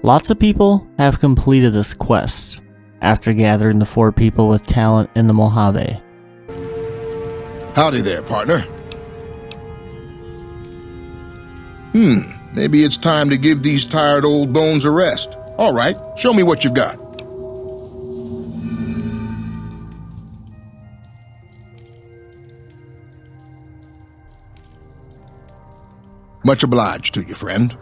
Lots of people have completed this quest after gathering the 4 people with talent in the Mojave. Howdy there, partner. Maybe it's time to give these tired old bones a rest. All right, show me what you've got. Much obliged to you, friend.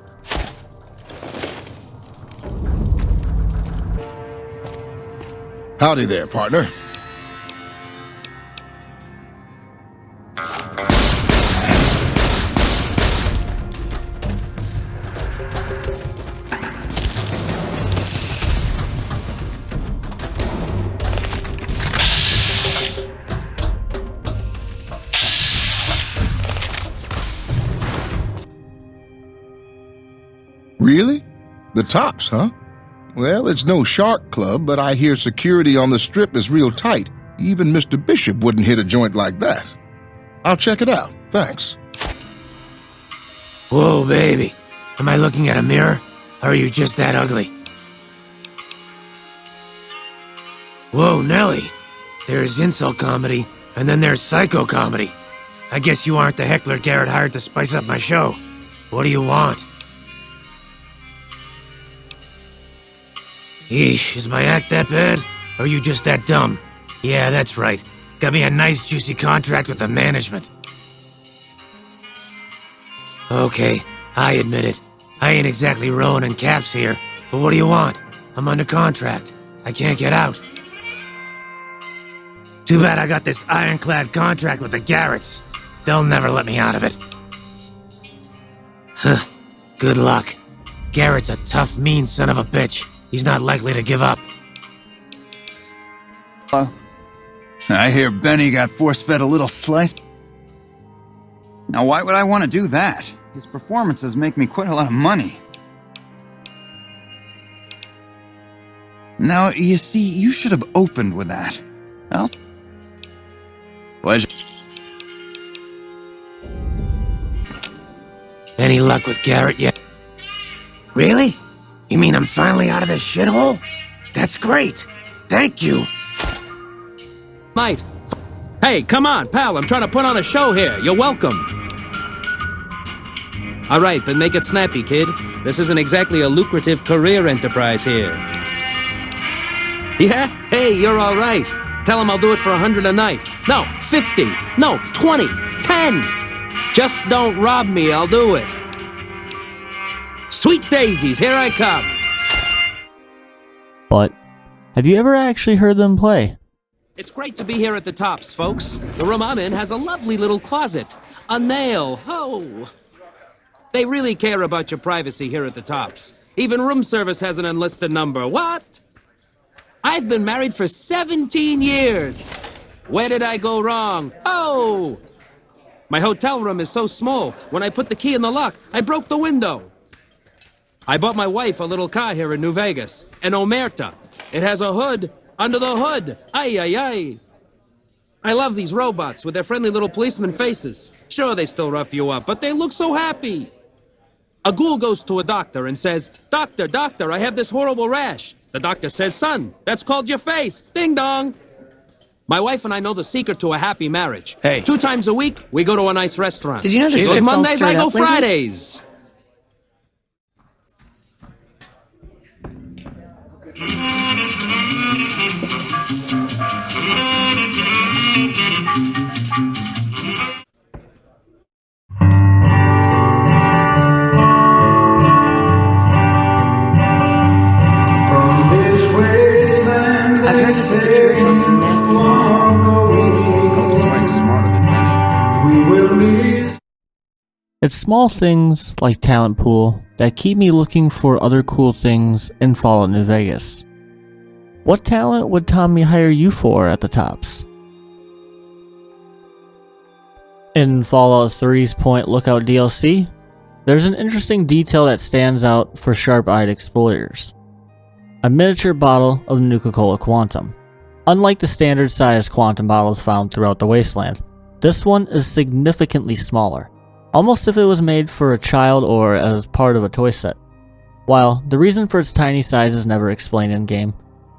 Howdy there, partner. Really? The Tops, huh? Well, it's no shark club, but I hear security on the strip is real tight. Even Mr. Bishop wouldn't hit a joint like that. I'll check it out, thanks. Whoa, baby. Am I looking at a mirror? Or are you just that ugly? Whoa, Nelly. There's insult comedy, and then there's psycho comedy. I guess you aren't the heckler Garrett hired to spice up my show. What do you want? Eesh, is my act that bad? Or are you just that dumb? Yeah, that's right. Got me a nice juicy contract with the management. Okay, I admit it. I ain't exactly rowing in caps here. But what do you want? I'm under contract. I can't get out. Too bad I got this ironclad contract with the Garretts. They'll never let me out of it. Huh. Good luck. Garrett's a tough, mean son of a bitch. He's not likely to give up. I hear Benny got force-fed a little slice. Now, why would I want to do that? His performances make me quite a lot of money. Now, you see, you should have opened with that. Pleasure. Any luck with Garrett yet? Really? You mean I'm finally out of this shithole? That's great. Thank you. Night. Hey, come on, pal. I'm trying to put on a show here. You're welcome. All right, then make it snappy, kid. This isn't exactly a lucrative career enterprise here. Yeah? Hey, you're all right. Tell him I'll do it for 100 a night. No, 50. No, 20. 10. Just don't rob me. I'll do it. Sweet daisies, here I come. But have you ever actually heard them play? It's great to be here at the Tops, folks. The room I'm in has a lovely little closet. A nail. Oh. They really care about your privacy here at the Tops. Even room service has an enlisted number. What? I've been married for 17 years. Where did I go wrong? Oh! My hotel room is so small. When I put the key in the lock, I broke the window. I bought my wife a little car here in New Vegas, an Omerta. It has a hood under the hood. Ay, ay, ay. I love these robots with their friendly little policeman faces. Sure, they still rough you up, but they look so happy. A ghoul goes to a doctor and says, Doctor, doctor, I have this horrible rash. The doctor says, son, that's called your face. Ding dong. My wife and I know the secret to a happy marriage. Hey. 2 times a week, we go to a nice restaurant. Did you know the She strip goes fell Mondays, I straight go up lately? Fridays. I've heard that the security one's a nasty one. Hope Swank's smarter than Benny. We will meet. It's small things like talent pool that keep me looking for other cool things in Fallout New Vegas. What talent would Tommy hire you for at the Tops? In Fallout 3's Point Lookout DLC, there's an interesting detail that stands out for sharp-eyed exploiters. A miniature bottle of Nuka-Cola Quantum. Unlike the standard-sized Quantum bottles found throughout the Wasteland, this one is significantly smaller, almost if it was made for a child or as part of a toy set. While the reason for its tiny size is never explained in-game,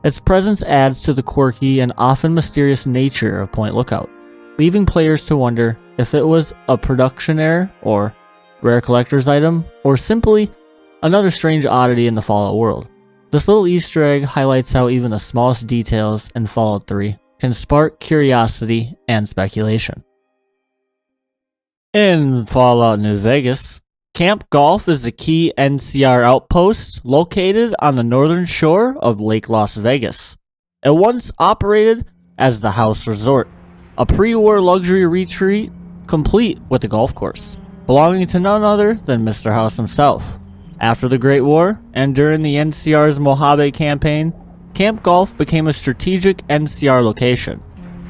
its presence adds to the quirky and often mysterious nature of Point Lookout, leaving players to wonder if it was a production error or rare collector's item, or simply another strange oddity in the Fallout world. This little Easter egg highlights how even the smallest details in Fallout 3 can spark curiosity and speculation. In Fallout New Vegas, Camp Golf is a key NCR outpost located on the northern shore of Lake Las Vegas. It once operated as the House Resort, a pre-war luxury retreat complete with a golf course, belonging to none other than Mr. House himself. After the Great War, and during the NCR's Mojave campaign, Camp Golf became a strategic NCR location.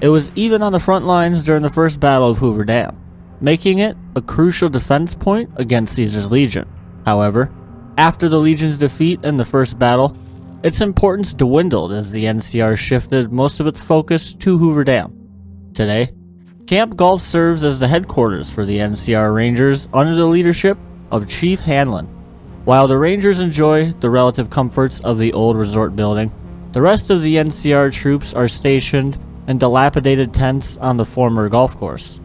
It was even on the front lines during the First Battle of Hoover Dam, making it a crucial defense point against Caesar's Legion. However, after the Legion's defeat in the First Battle, its importance dwindled as the NCR shifted most of its focus to Hoover Dam. Today, Camp Golf serves as the headquarters for the NCR Rangers under the leadership of Chief Hanlon. While the Rangers enjoy the relative comforts of the old resort building, the rest of the NCR troops are stationed in dilapidated tents on the former golf course.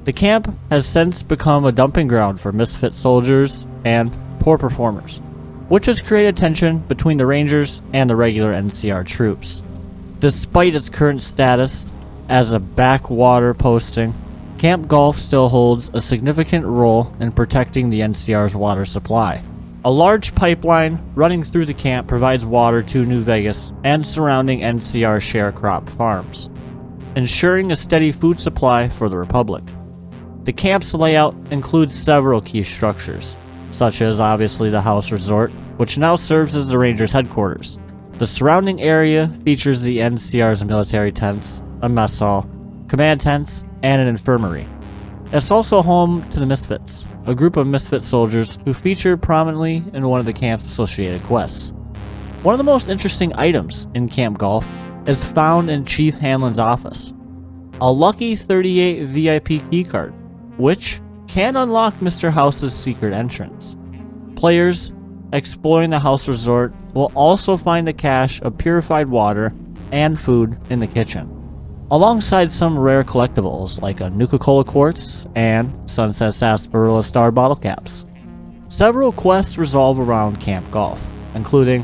The camp has since become a dumping ground for misfit soldiers and poor performers, which has created tension between the Rangers and the regular NCR troops. Despite its current status as a backwater posting, Camp Golf still holds a significant role in protecting the NCR's water supply. A large pipeline running through the camp provides water to New Vegas and surrounding NCR sharecrop farms, ensuring a steady food supply for the Republic. The camp's layout includes several key structures, such as obviously the House Resort, which now serves as the Rangers' headquarters. The surrounding area features the NCR's military tents, a mess hall, command tents, and an infirmary. It's also home to the Misfits, a group of misfit soldiers who feature prominently in one of the camp's associated quests. One of the most interesting items in Camp Golf is found in Chief Hanlon's office, a Lucky 38 VIP keycard, which can unlock Mr. House's secret entrance. Players exploring the House Resort will also find a cache of purified water and food in the kitchen, alongside some rare collectibles like a Nuka-Cola quartz and Sunset Sarsaparilla Star bottle caps. Several quests revolve around Camp Golf, including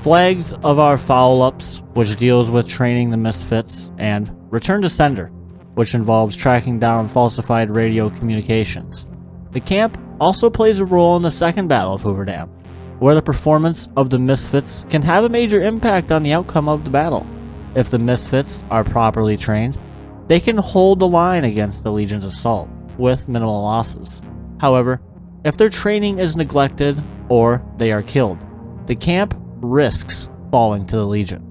Flags of Our Foul-Ups, which deals with training the Misfits, and Return to Sender, which involves tracking down falsified radio communications. The camp also plays a role in the Second Battle of Hoover Dam, where the performance of the Misfits can have a major impact on the outcome of the battle. If the Misfits are properly trained, they can hold the line against the Legion's assault with minimal losses. However, if their training is neglected or they are killed, the camp risks falling to the Legion.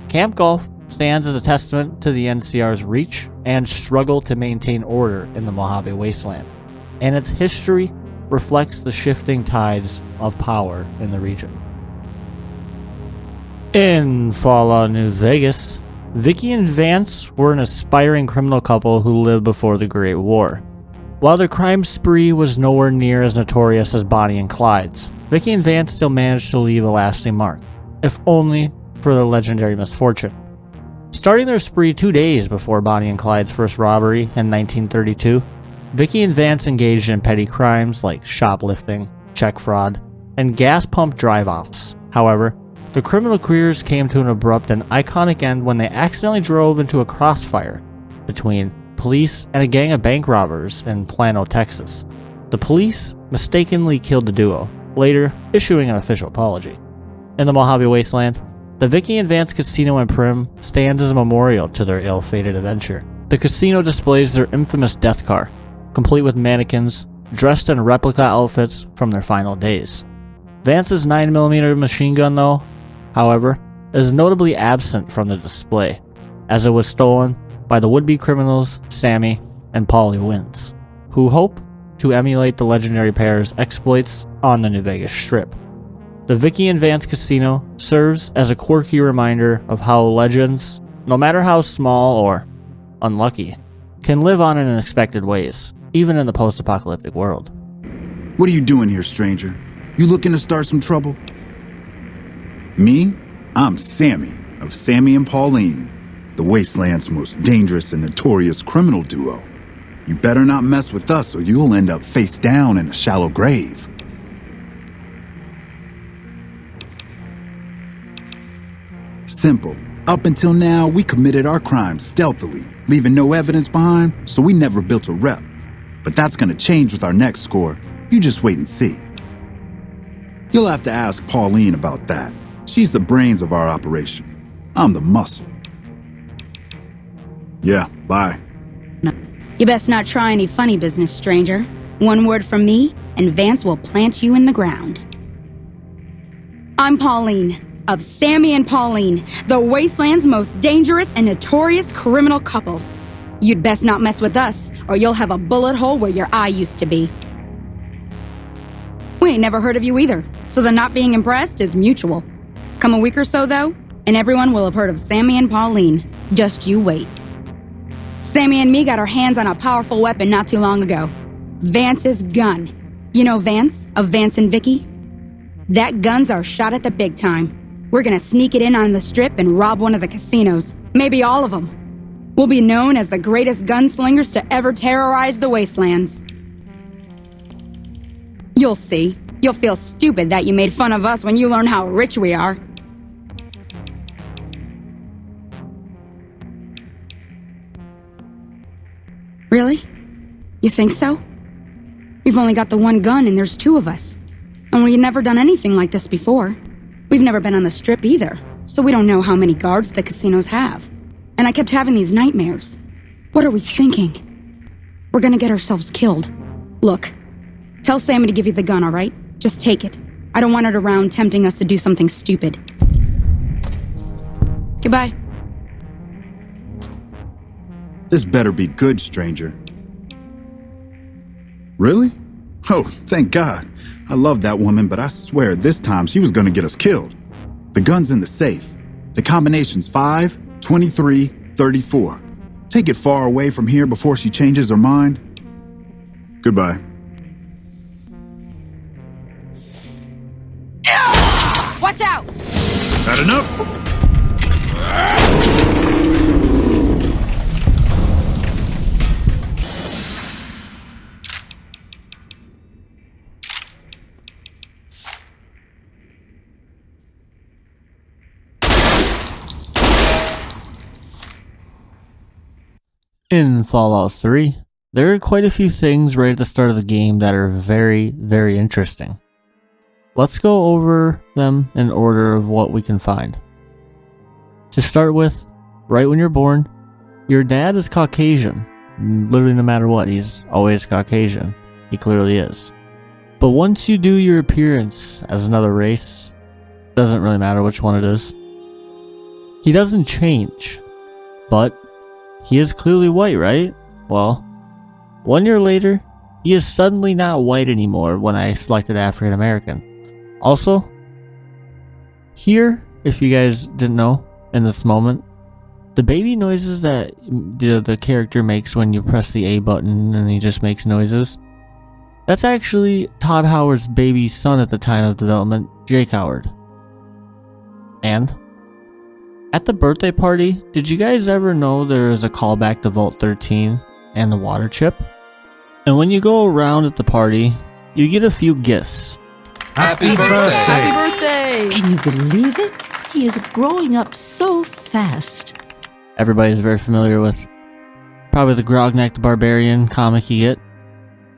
Camp Golf stands as a testament to the NCR's reach and struggle to maintain order in the Mojave Wasteland, and its history reflects the shifting tides of power in the region. In Fallout New Vegas, Vicky and Vance were an aspiring criminal couple who lived before the Great War. While their crime spree was nowhere near as notorious as Bonnie and Clyde's, Vicky and Vance still managed to leave a lasting mark, if only for their legendary misfortune. Starting their spree 2 days before Bonnie and Clyde's first robbery in 1932, Vicky and Vance engaged in petty crimes like shoplifting, check fraud, and gas pump drive-offs. However, the criminal careers came to an abrupt and iconic end when they accidentally drove into a crossfire between police and a gang of bank robbers in Plano, Texas. The police mistakenly killed the duo, later issuing an official apology. In the Mojave Wasteland, the Vicky and Vance Casino in Prim stands as a memorial to their ill-fated adventure. The casino displays their infamous death car, complete with mannequins dressed in replica outfits from their final days. Vance's 9mm machine gun, though, however, is notably absent from the display, as it was stolen by the would-be criminals Sammy and Paulie Wins, who hope to emulate the legendary pair's exploits on the New Vegas Strip. The Vicky and Vance Casino serves as a quirky reminder of how legends, no matter how small or unlucky, can live on in unexpected ways, even in the post-apocalyptic world. What are you doing here, stranger? You looking to start some trouble? Me? I'm Sammy, of Sammy and Pauline, the Wasteland's most dangerous and notorious criminal duo. You better not mess with us or you'll end up face down in a shallow grave. Simple. Up until now, we committed our crimes stealthily, leaving no evidence behind, so we never built a rep. But that's gonna change with our next score. You just wait and see. You'll have to ask Pauline about that. She's the brains of our operation. I'm the muscle. Yeah, bye. You best not try any funny business, stranger. One word from me, and Vance will plant you in the ground. I'm Pauline, of Sammy and Pauline, the Wasteland's most dangerous and notorious criminal couple. You'd best not mess with us, or you'll have a bullet hole where your eye used to be. We ain't never heard of you either, so the not being impressed is mutual. Come a week or so, though, and everyone will have heard of Sammy and Pauline. Just you wait. Sammy and me got our hands on a powerful weapon not too long ago. Vance's gun. You know Vance, of Vance and Vicky? That gun's our shot at the big time. We're gonna sneak it in on the Strip and rob one of the casinos. Maybe all of them. We'll be known as the greatest gunslingers to ever terrorize the Wastelands. You'll see. You'll feel stupid that you made fun of us when you learn how rich we are. Really? You think so? We've only got the one gun and there's two of us. And we've never done anything like this before. We've never been on the Strip either, so we don't know how many guards the casinos have. And I kept having these nightmares. What are we thinking? We're gonna get ourselves killed. Look, tell Sammy to give you the gun, all right? Just take it. I don't want it around tempting us to do something stupid. Goodbye. This better be good, stranger. Really? Oh, thank God. I love that woman, but I swear this time she was gonna get us killed. The gun's in the safe. The combination's 5, 23, 34. Take it far away from here before she changes her mind. Goodbye. Watch out! That enough? In Fallout 3, there are quite a few things right at the start of the game that are very, very interesting. Let's go over them in order of what we can find. To start with, right when you're born, your dad is Caucasian. Literally no matter what, he's always Caucasian. He clearly is. But once you do your appearance as another race, doesn't really matter which one it is, he doesn't change. But he is clearly white, right? Well, 1 year later, he is suddenly not white anymore when I selected African American. Also, here, if you guys didn't know, in this moment, the baby noises that the character makes when you press the A button and he just makes noises, that's actually Todd Howard's baby son at the time of development, Jake Howard. And at the birthday party, did you guys ever know there is a callback to Vault 13 and the water chip? And when you go around at the party, you get a few gifts. Happy birthday! Happy birthday! Can you believe it? He is growing up so fast. Everybody's very familiar with probably the Grognak the Barbarian comic you get.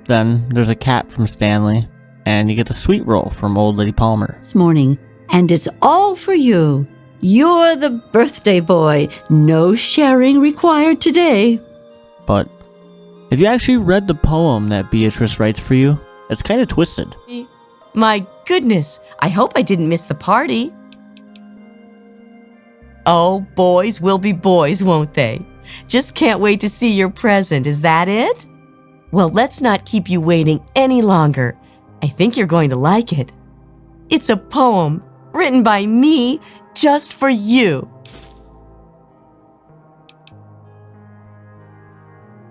Then there's a cap from Stanley, and you get the sweet roll from Old Lady Palmer. This morning, and it's all for you. You're the birthday boy. No sharing required today. But If you actually read the poem that Beatrice writes for you, it's kind of twisted. My goodness, I hope I didn't miss the party. Oh, boys will be boys, won't they? Just can't wait to see your present, is that it? Well, let's not keep you waiting any longer. I think you're going to like it. It's a poem written by me just for you.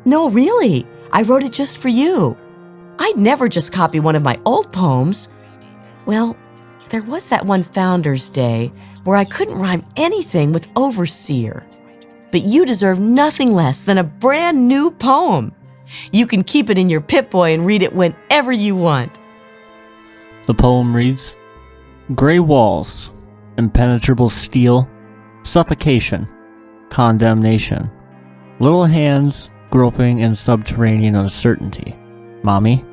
No, really, I wrote it just for you. I'd never just copy one of my old poems. Well, there was that one Founder's Day where I couldn't rhyme anything with overseer. But you deserve nothing less than a brand new poem. You can keep it in your Pip-Boy and read it whenever you want. The poem reads, Gray walls, impenetrable steel, suffocation, condemnation, little hands groping in subterranean uncertainty. Mommy?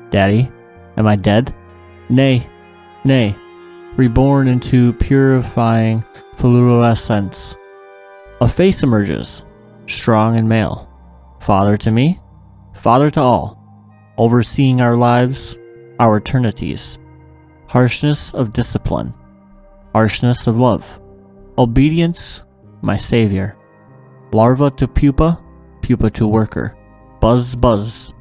Daddy? Am I dead? Nay, nay, reborn into purifying fluorescence. A face emerges, strong and male. Father to me, father to all, overseeing our lives, our eternities. Harshness of discipline, harshness of love. Obedience, my savior. Larva to pupa, pupa to worker. Buzz, buzz.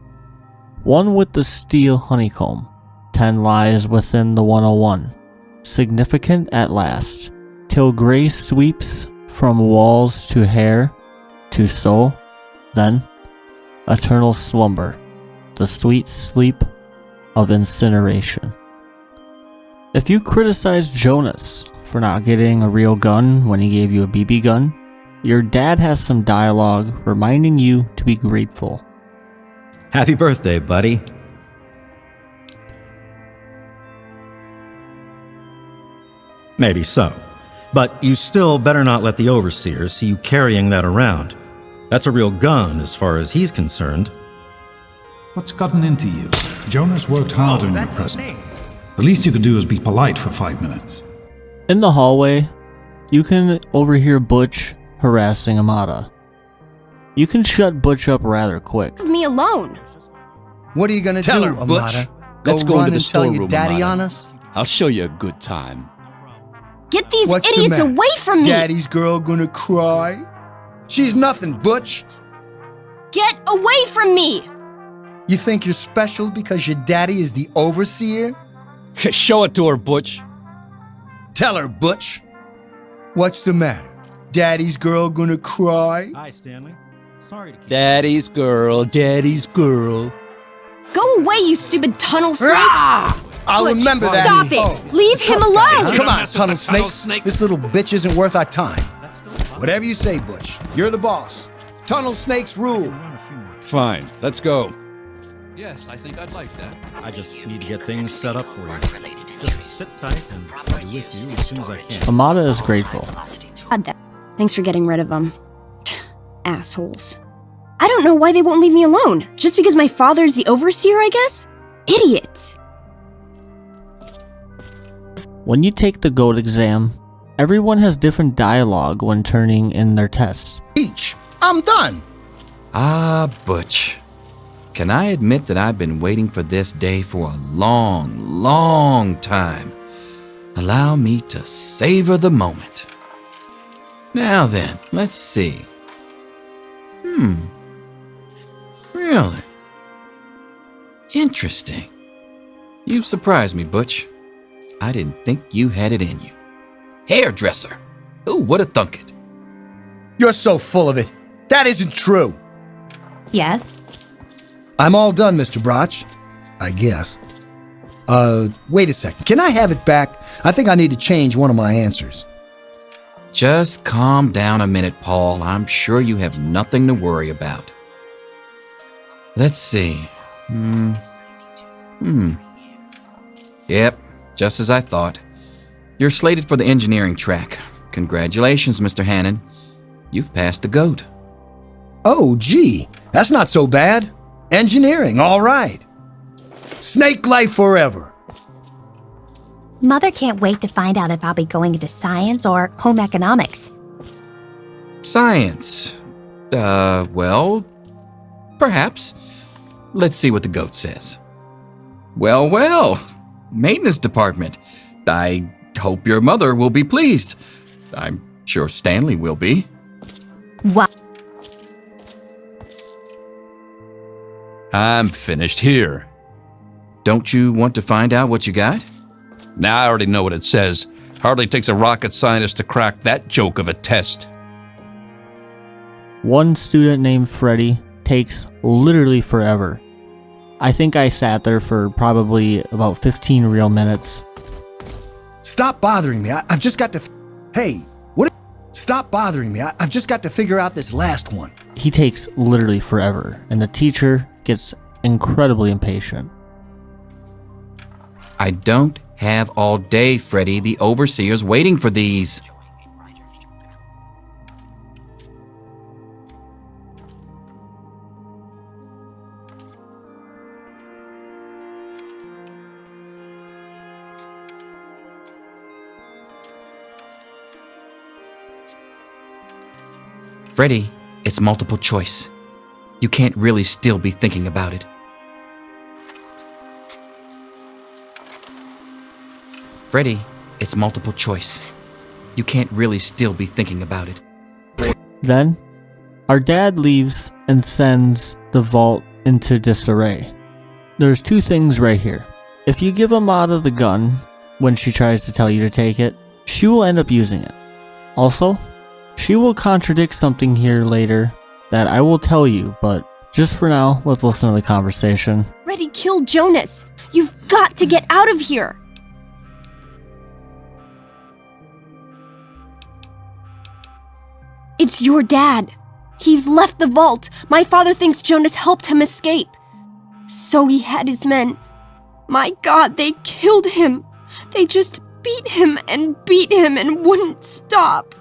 One with the steel honeycomb. 10 lies within the 101. Significant at last, till gray sweeps from walls to hair, to soul, then eternal slumber, the sweet sleep of incineration. If you criticize Jonas for not getting a real gun when he gave you a BB gun, your dad has some dialogue reminding you to be grateful. Happy birthday, buddy. Maybe so. But you still better not let the overseer see you carrying that around. That's a real gun as far as he's concerned. What's gotten into you? Jonas worked hard on your present. The least you could do is be polite for 5 minutes. In the hallway, you can overhear Butch harassing Amada. You can shut Butch up rather quick. Leave me alone. What are you gonna Tell do, her, Butch. Amada? Let's go run into the and tell your storeroom, daddy Amada. on us? I'll show you a good time. Get these What's the idiots matter? away from me! Daddy's girl gonna cry? She's nothing, Butch. Get away from me! You think you're special because your daddy is the overseer? Show it to her, Butch. Tell her, Butch. What's the matter? Daddy's girl gonna cry? Hi, Stanley. Sorry to keep... Daddy's girl, daddy's girl. Go away, you stupid tunnel snakes! Ah! I'll Butch, remember that. Stop it! Leave him alone! Come on, tunnel snakes. This little bitch isn't worth our time. Whatever you say, Butch. You're the boss. Tunnel snakes rule. Fine, let's go. Yes, I think I'd like that. I just need to get things set up for you. Just sit tight and I'll be with you as soon as I can. Amada is grateful. Thanks for getting rid of them. Assholes. I don't know why they won't leave me alone. Just because my father's the overseer, I guess? Idiots. When you take the GOAT exam, everyone has different dialogue when turning in their tests. Each. I'm done. Ah, Butch. Can I admit that I've been waiting for this day for a long, long time? Allow me to savor the moment. Now then, let's see. Really? Interesting. You've surprised me, Butch. I didn't think you had it in you. Hairdresser. Who would have thunk it? You're so full of it. That isn't true. Yes? I'm all done, Mr. Broch. I guess. Wait a second. Can I have it back? I think I need to change one of my answers. Just calm down a minute, Paul. I'm sure you have nothing to worry about. Let's see. Yep, just as I thought. You're slated for the engineering track. Congratulations, Mr. Hannon. You've passed the GOAT. Oh, gee. That's not so bad. Engineering, all right. Snake life forever. Mother can't wait to find out if I'll be going into science or home economics. Science. Well, Perhaps. Let's see what the goat says. Well, well. Maintenance department. I hope your mother will be pleased. I'm sure Stanley will be. What? I'm finished here. Don't you want to find out what you got? Now I already know what it says. Hardly takes a rocket scientist to crack that joke of a test. One student named Freddy takes literally forever. I think I sat there for probably about 15 real minutes. Stop bothering me. I've just got to... Hey, what... Stop bothering me. I've just got to figure out this last one. He takes literally forever, and the teacher gets incredibly impatient. I don't have all day, Freddy. The overseer's waiting for these. Freddy, it's multiple choice. You can't really still be thinking about it. Freddy, it's multiple choice. You can't really still be thinking about it. Then, our dad leaves and sends the vault into disarray. There's two things right here. If you give Amada the gun when she tries to tell you to take it, she will end up using it. Also, she will contradict something here later that I will tell you, but just for now, let's listen to the conversation. Reddy killed Jonas. You've got to get out of here. It's your dad. He's left the vault. My father thinks Jonas helped him escape. So he had his men. My God, they killed him. They just beat him and wouldn't stop.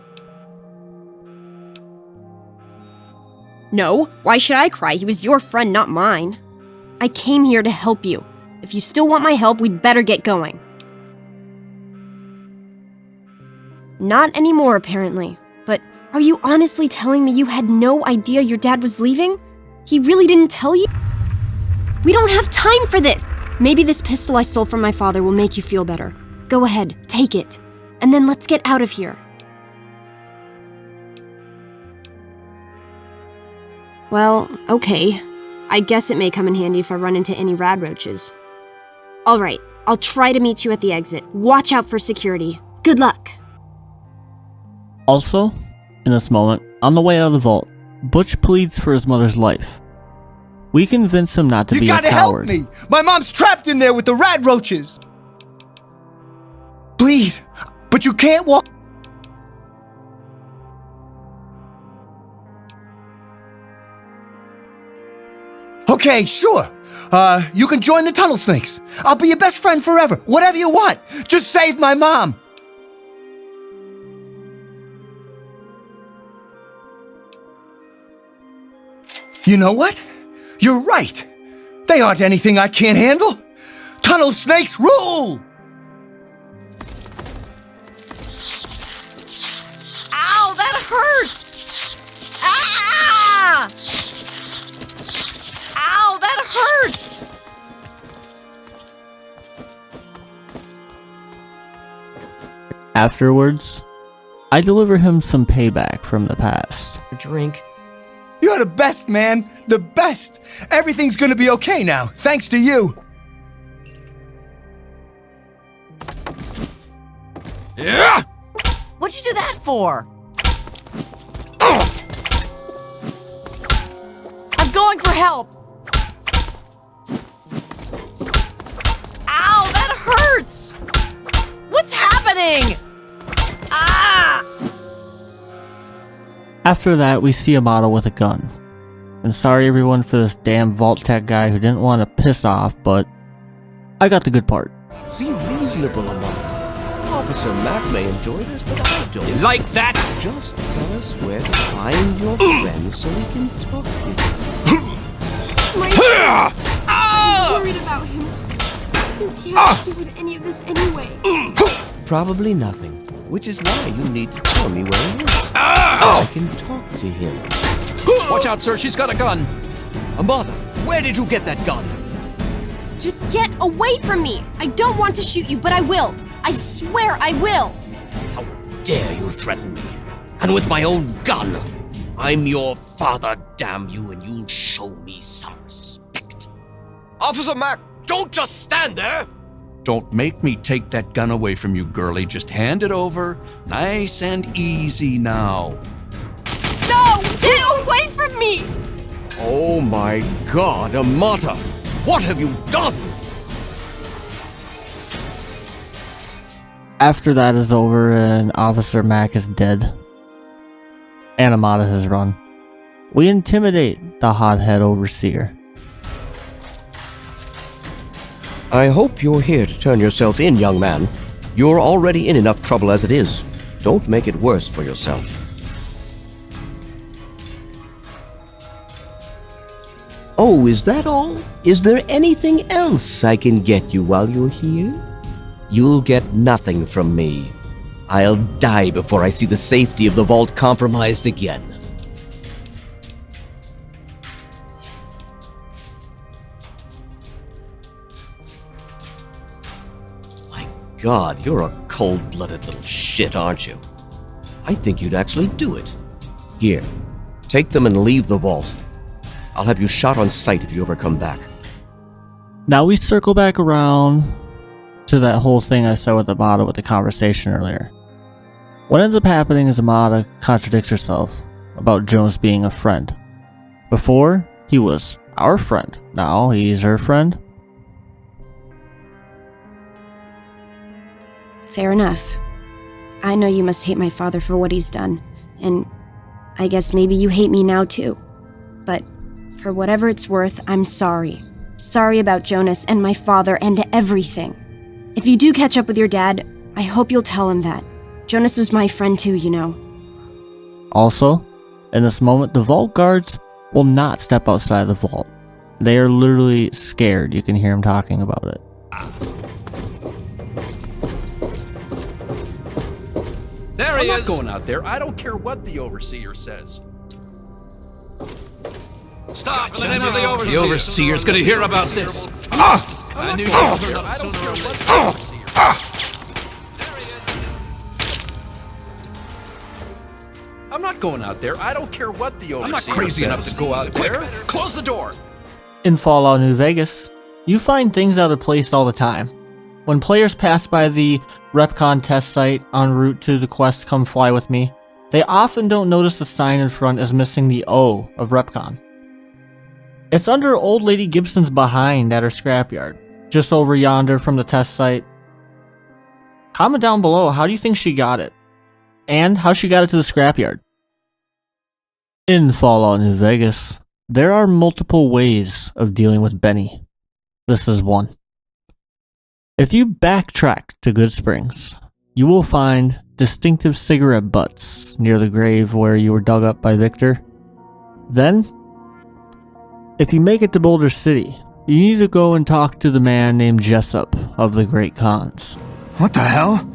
No, why should I cry? He was your friend, not mine. I came here to help you. If you still want my help, we'd better get going. Not anymore, apparently. But are you honestly telling me you had no idea your dad was leaving? He really didn't tell you? We don't have time for this! Maybe this pistol I stole from my father will make you feel better. Go ahead, take it. And then let's get out of here. Well, okay. I guess it may come in handy if I run into any rad roaches. Alright, I'll try to meet you at the exit. Watch out for security. Good luck! Also, in this moment, on the way out of the vault, Butch pleads for his mother's life. We convince him not to be a coward. You gotta help me! My mom's trapped in there with the rad roaches! Please, but you can't walk... Okay, sure. You can join the tunnel snakes. I'll be your best friend forever. Whatever you want. Just save my mom. You know what? You're right. They aren't anything I can't handle. Tunnel snakes rule! Ow, that hurts! Ah! Ow, that hurts! Afterwards, I deliver him some payback from the past. A drink. You're the best, man. The best. Everything's gonna be okay now, thanks to you. Yeah! What'd you do that for? I'm going for help! Ow, that hurts! What's happening? Ah! After that, we see Amada with a gun. And sorry everyone for this damn Vault Tech guy who didn't want to piss off, but I got the good part. Be reasonable, Amada. Officer Mac may enjoy this, but I don't. You like that? Just tell us where to find your friends so we can talk to you. My dad. I'm worried about him. What does he have to do with any of this anyway? Probably nothing, which is why you need to tell me where he is. So I can talk to him. Watch out, sir. She's got a gun. Amata, where did you get that gun? Just get away from me! I don't want to shoot you, but I will! I swear I will! How dare you threaten me? And with my own gun! I'm your father, damn you, and you'll show me some respect. Officer Mack, don't just stand there! Don't make me take that gun away from you, girlie. Just hand it over. Nice and easy now. No! Get away from me! Oh my god, Amata! What have you done? After that is over and Officer Mack is dead, and Amata has run, we intimidate the hothead overseer. I hope you're here to turn yourself in, young man. You're already in enough trouble as it is. Don't make it worse for yourself. Oh, is that all? Is there anything else I can get you while you're here? You'll get nothing from me. I'll die before I see the safety of the vault compromised again. God, you're a cold-blooded little shit, aren't you? I think you'd actually do it. Here, take them and leave the vault. I'll have you shot on sight if you ever come back. Now we circle back around to that whole thing I said with Amata with the conversation earlier. What ends up happening is Amata contradicts herself about Jonas being a friend. Before, he was our friend. Now he's her friend. Fair enough. I know you must hate my father for what he's done, and I guess maybe you hate me now too. But for whatever it's worth, I'm sorry. Sorry about Jonas and my father and everything. If you do catch up with your dad, I hope you'll tell him that. Jonas was my friend too, you know. Also, in this moment, the vault guards will not step outside the vault. They are literally scared. You can hear them talking about it. There he is. I'm not going out there. I don't care what the overseer says. Stop in the name of the overseer. The overseer's gonna hear about this. I knew you were not. I don't care what the overseer says. There he is. I'm not going out there. I don't care what the overseer says. I'm not crazy enough to go out there. Close the door. In Fallout New Vegas, you find things out of place all the time. When players pass by the RepCon test site en route to the quest Come Fly With Me, they often don't notice the sign in front is missing the O of RepCon. It's under Old Lady Gibson's behind at her scrapyard, just over yonder from the test site. Comment down below, how do you think she got it? And how she got it to the scrapyard? In Fallout New Vegas, there are multiple ways of dealing with Benny. This is one. If you backtrack to Good Springs, you will find distinctive cigarette butts near the grave where you were dug up by Victor. Then, if you make it to Boulder City, you need to go and talk to the man named Jessup of the Great Khans. What the hell?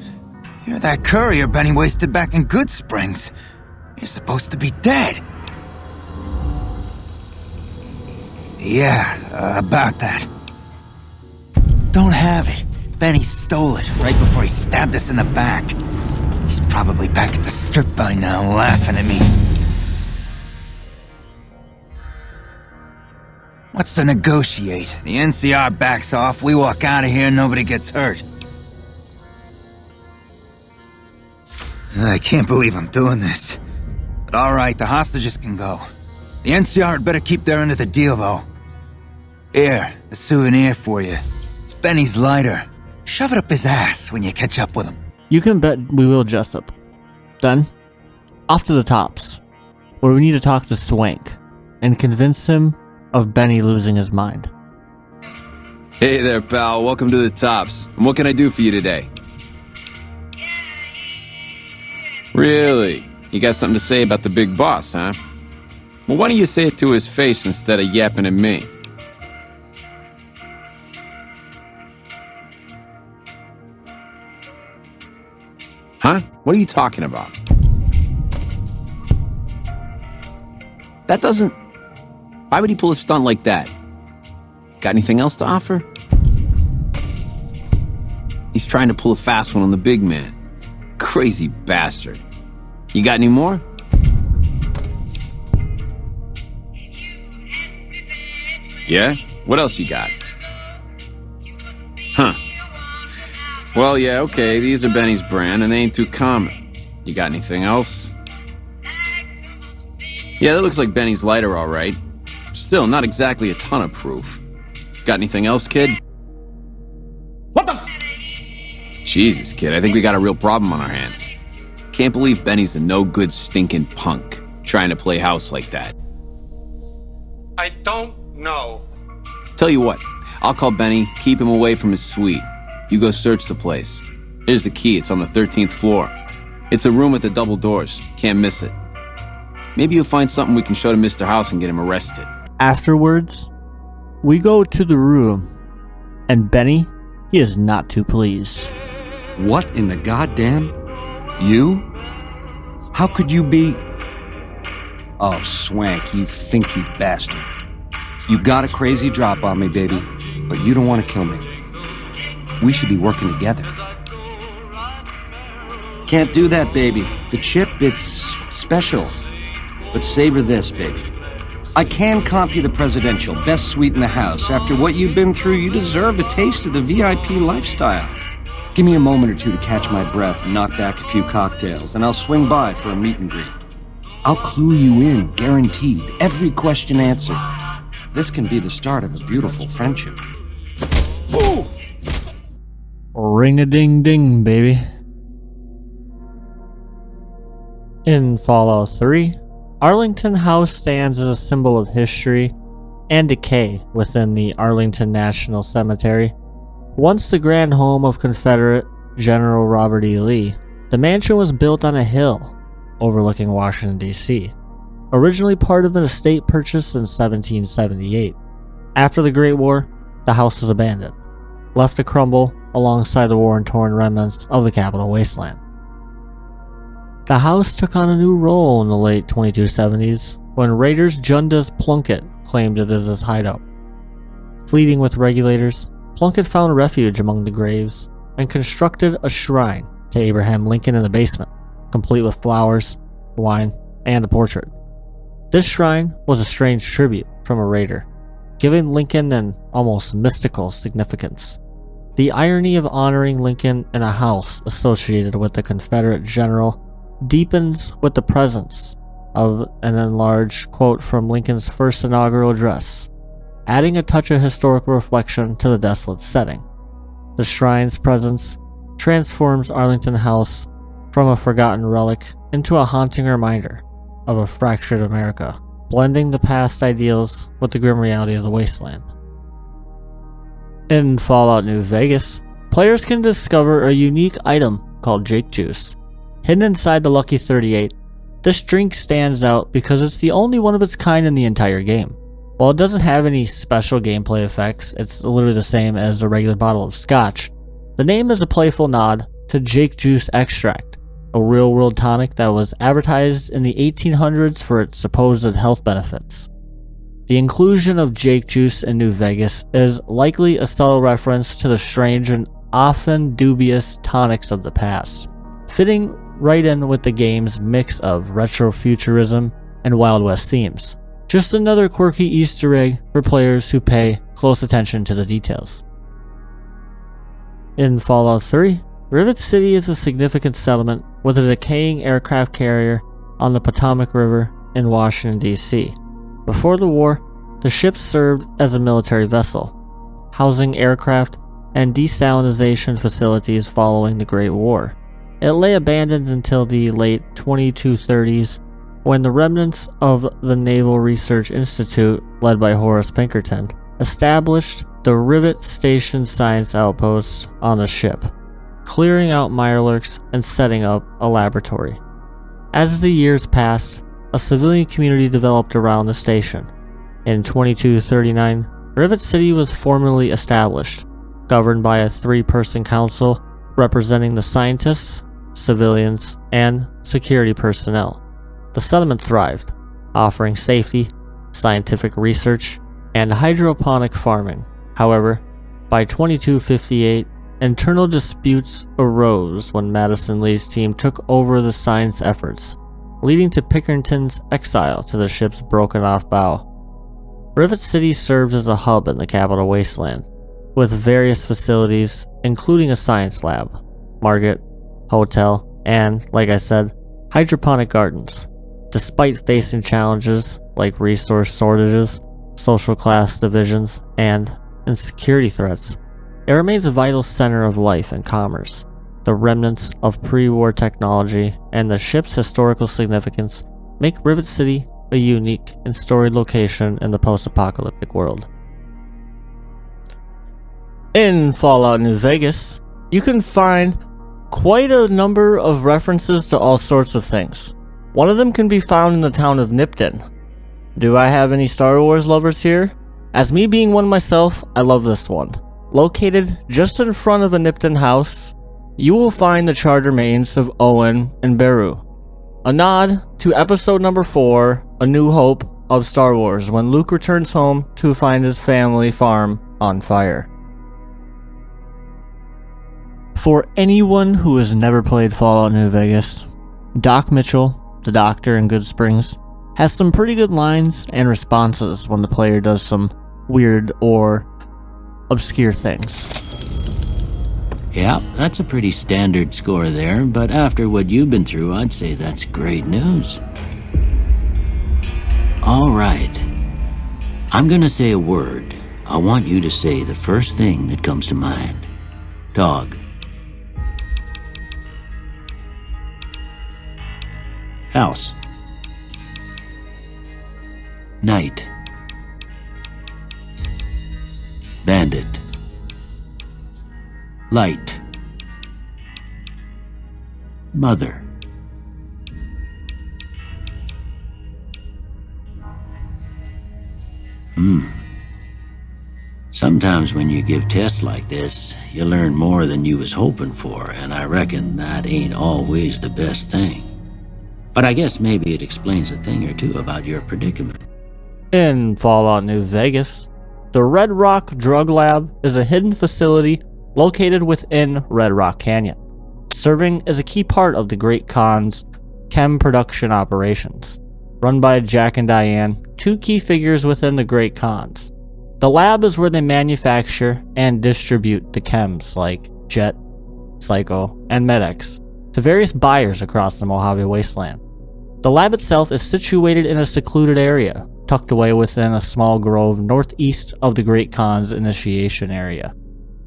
You're that courier Benny wasted back in Good Springs. You're supposed to be dead. Yeah, about that. Don't have it. Benny stole it right before he stabbed us in the back. He's probably back at the strip by now, laughing at me. What's to negotiate? The NCR backs off, we walk out of here, nobody gets hurt. I can't believe I'm doing this. But alright, the hostages can go. The NCR had better keep their end of the deal, though. Here, a souvenir for you. It's Benny's lighter. Shove it up his ass when you catch up with him. You can bet we will, Jessup. Then, off to the tops, where we need to talk to Swank and convince him of Benny losing his mind. Hey there, pal. Welcome to the tops. And what can I do for you today? Really? You got something to say about the big boss, huh? Well, why don't you say it to his face instead of yapping at me? Huh? What are you talking about? Why would he pull a stunt like that? Got anything else to offer? He's trying to pull a fast one on the big man. Crazy bastard. You got any more? Yeah? What else you got? Huh. Well, yeah, okay, these are Benny's brand, and they ain't too common. You got anything else? Yeah, that looks like Benny's lighter, all right. Still, not exactly a ton of proof. Got anything else, kid? What the f? Jesus, kid, I think we got a real problem on our hands. Can't believe Benny's a no-good stinking punk, trying to play house like that. I don't know. Tell you what, I'll call Benny, keep him away from his suite. You go search the place. Here's the key, it's on the 13th floor. It's a room with the double doors, can't miss it. Maybe you'll find something we can show to Mr. House and get him arrested. Afterwards, we go to the room, and Benny, he is not too pleased. What in the goddamn? You? How could you be? Oh, Swank, you finky bastard. You got a crazy drop on me, baby, but you don't want to kill me. We should be working together. Can't do that, baby. The chip, it's special. But savor this, baby. I can comp you the presidential, best suite in the house. After what you've been through, you deserve a taste of the VIP lifestyle. Give me a moment or two to catch my breath and knock back a few cocktails, and I'll swing by for a meet and greet. I'll clue you in, guaranteed. Every question answered. This can be the start of a beautiful friendship. Ooh! Ring-a-ding-ding, baby. In Fallout 3, Arlington House stands as a symbol of history and decay within the Arlington National Cemetery. Once the grand home of Confederate General Robert E. Lee, the mansion was built on a hill overlooking Washington, D.C., originally part of an estate purchased in 1778. After the Great War, the house was abandoned, left to crumble alongside the war-torn remnants of the Capital Wasteland. The house took on a new role in the late 2270s when Raiders Dundas Plunkett claimed it as his hideout. Fleeing with regulators, Plunkett found refuge among the graves and constructed a shrine to Abraham Lincoln in the basement, complete with flowers, wine, and a portrait. This shrine was a strange tribute from a raider, giving Lincoln an almost mystical significance. The irony of honoring Lincoln in a house associated with the Confederate general deepens with the presence of an enlarged quote from Lincoln's first inaugural address, adding a touch of historical reflection to the desolate setting. The shrine's presence transforms Arlington House from a forgotten relic into a haunting reminder of a fractured America, blending the past ideals with the grim reality of the wasteland. In Fallout New Vegas, players can discover a unique item called Jake Juice. Hidden inside the Lucky 38, this drink stands out because it's the only one of its kind in the entire game. While it doesn't have any special gameplay effects, it's literally the same as a regular bottle of scotch. The name is a playful nod to Jake Juice Extract, a real-world tonic that was advertised in the 1800s for its supposed health benefits. The inclusion of Jake Juice in New Vegas is likely a subtle reference to the strange and often dubious tonics of the past, fitting right in with the game's mix of retrofuturism and Wild West themes. Just another quirky Easter egg for players who pay close attention to the details. In Fallout 3, Rivet City is a significant settlement with a decaying aircraft carrier on the Potomac River in Washington, D.C. Before the war, the ship served as a military vessel, housing aircraft and desalinization facilities following the Great War. It lay abandoned until the late 2230s when the remnants of the Naval Research Institute, led by Horace Pinkerton, established the Rivet Station Science Outpost on the ship, clearing out mirelurks and setting up a laboratory. As the years passed, a civilian community developed around the station. In 2239, Rivet City was formally established, governed by a 3-person council representing the scientists, civilians, and security personnel. The settlement thrived, offering safety, scientific research, and hydroponic farming. However, by 2258, internal disputes arose when Madison Lee's team took over the science efforts, leading to Pickerington's exile to the ship's broken-off bow. Rivet City serves as a hub in the Capital Wasteland, with various facilities, including a science lab, market, hotel, and, like I said, hydroponic gardens. Despite facing challenges like resource shortages, social class divisions, and insecurity threats, it remains a vital center of life and commerce. The remnants of pre-war technology and the ship's historical significance make Rivet City a unique and storied location in the post-apocalyptic world. In Fallout New Vegas, you can find quite a number of references to all sorts of things. One of them can be found in the town of Nipton. Do I have any Star Wars lovers here? As me being one myself, I love this one. Located just in front of a Nipton house, you will find the charter mains of Owen and Beru. A nod to episode number 4, A New Hope of Star Wars, when Luke returns home to find his family farm on fire. For anyone who has never played Fallout New Vegas, Doc Mitchell, the doctor in Good Springs, has some pretty good lines and responses when the player does some weird or obscure things. Yeah, that's a pretty standard score there, but after what you've been through, I'd say that's great news. All right. I'm gonna say a word. I want you to say the first thing that comes to mind. Dog. House. Night. Bandit. Light. Mother. Sometimes when you give tests like this, you learn more than you was hoping for, and I reckon that ain't always the best thing. But I guess maybe it explains a thing or two about your predicament. In Fallout New Vegas, the Red Rock Drug Lab is a hidden facility located within Red Rock Canyon, serving as a key part of the Great Khan's chem production operations. Run by Jack and Diane, two key figures within the Great Khans. The lab is where they manufacture and distribute the chems like Jet, Psycho, and Med-X to various buyers across the Mojave Wasteland. The lab itself is situated in a secluded area, tucked away within a small grove northeast of the Great Khan's initiation area.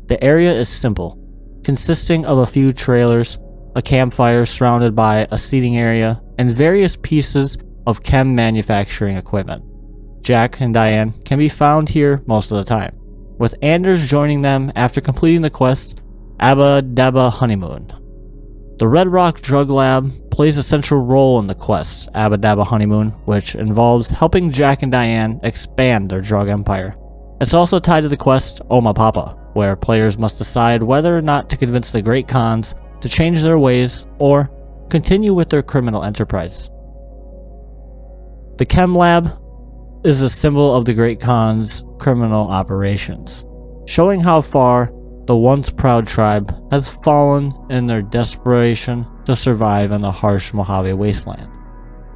The area is simple, consisting of a few trailers, a campfire surrounded by a seating area, and various pieces of chem manufacturing equipment. Jack and Diane can be found here most of the time, with Anders joining them after completing the quest Abba Dabba Honeymoon. The Red Rock Drug Lab plays a central role in the quest Abba Dabba Honeymoon, which involves helping Jack and Diane expand their drug empire. It's also tied to the quest Oma Papa, where players must decide whether or not to convince the Great Khans to change their ways or continue with their criminal enterprise. The Chem Lab is a symbol of the Great Khan's criminal operations, showing how far the once proud tribe has fallen in their desperation to survive in the harsh Mojave Wasteland.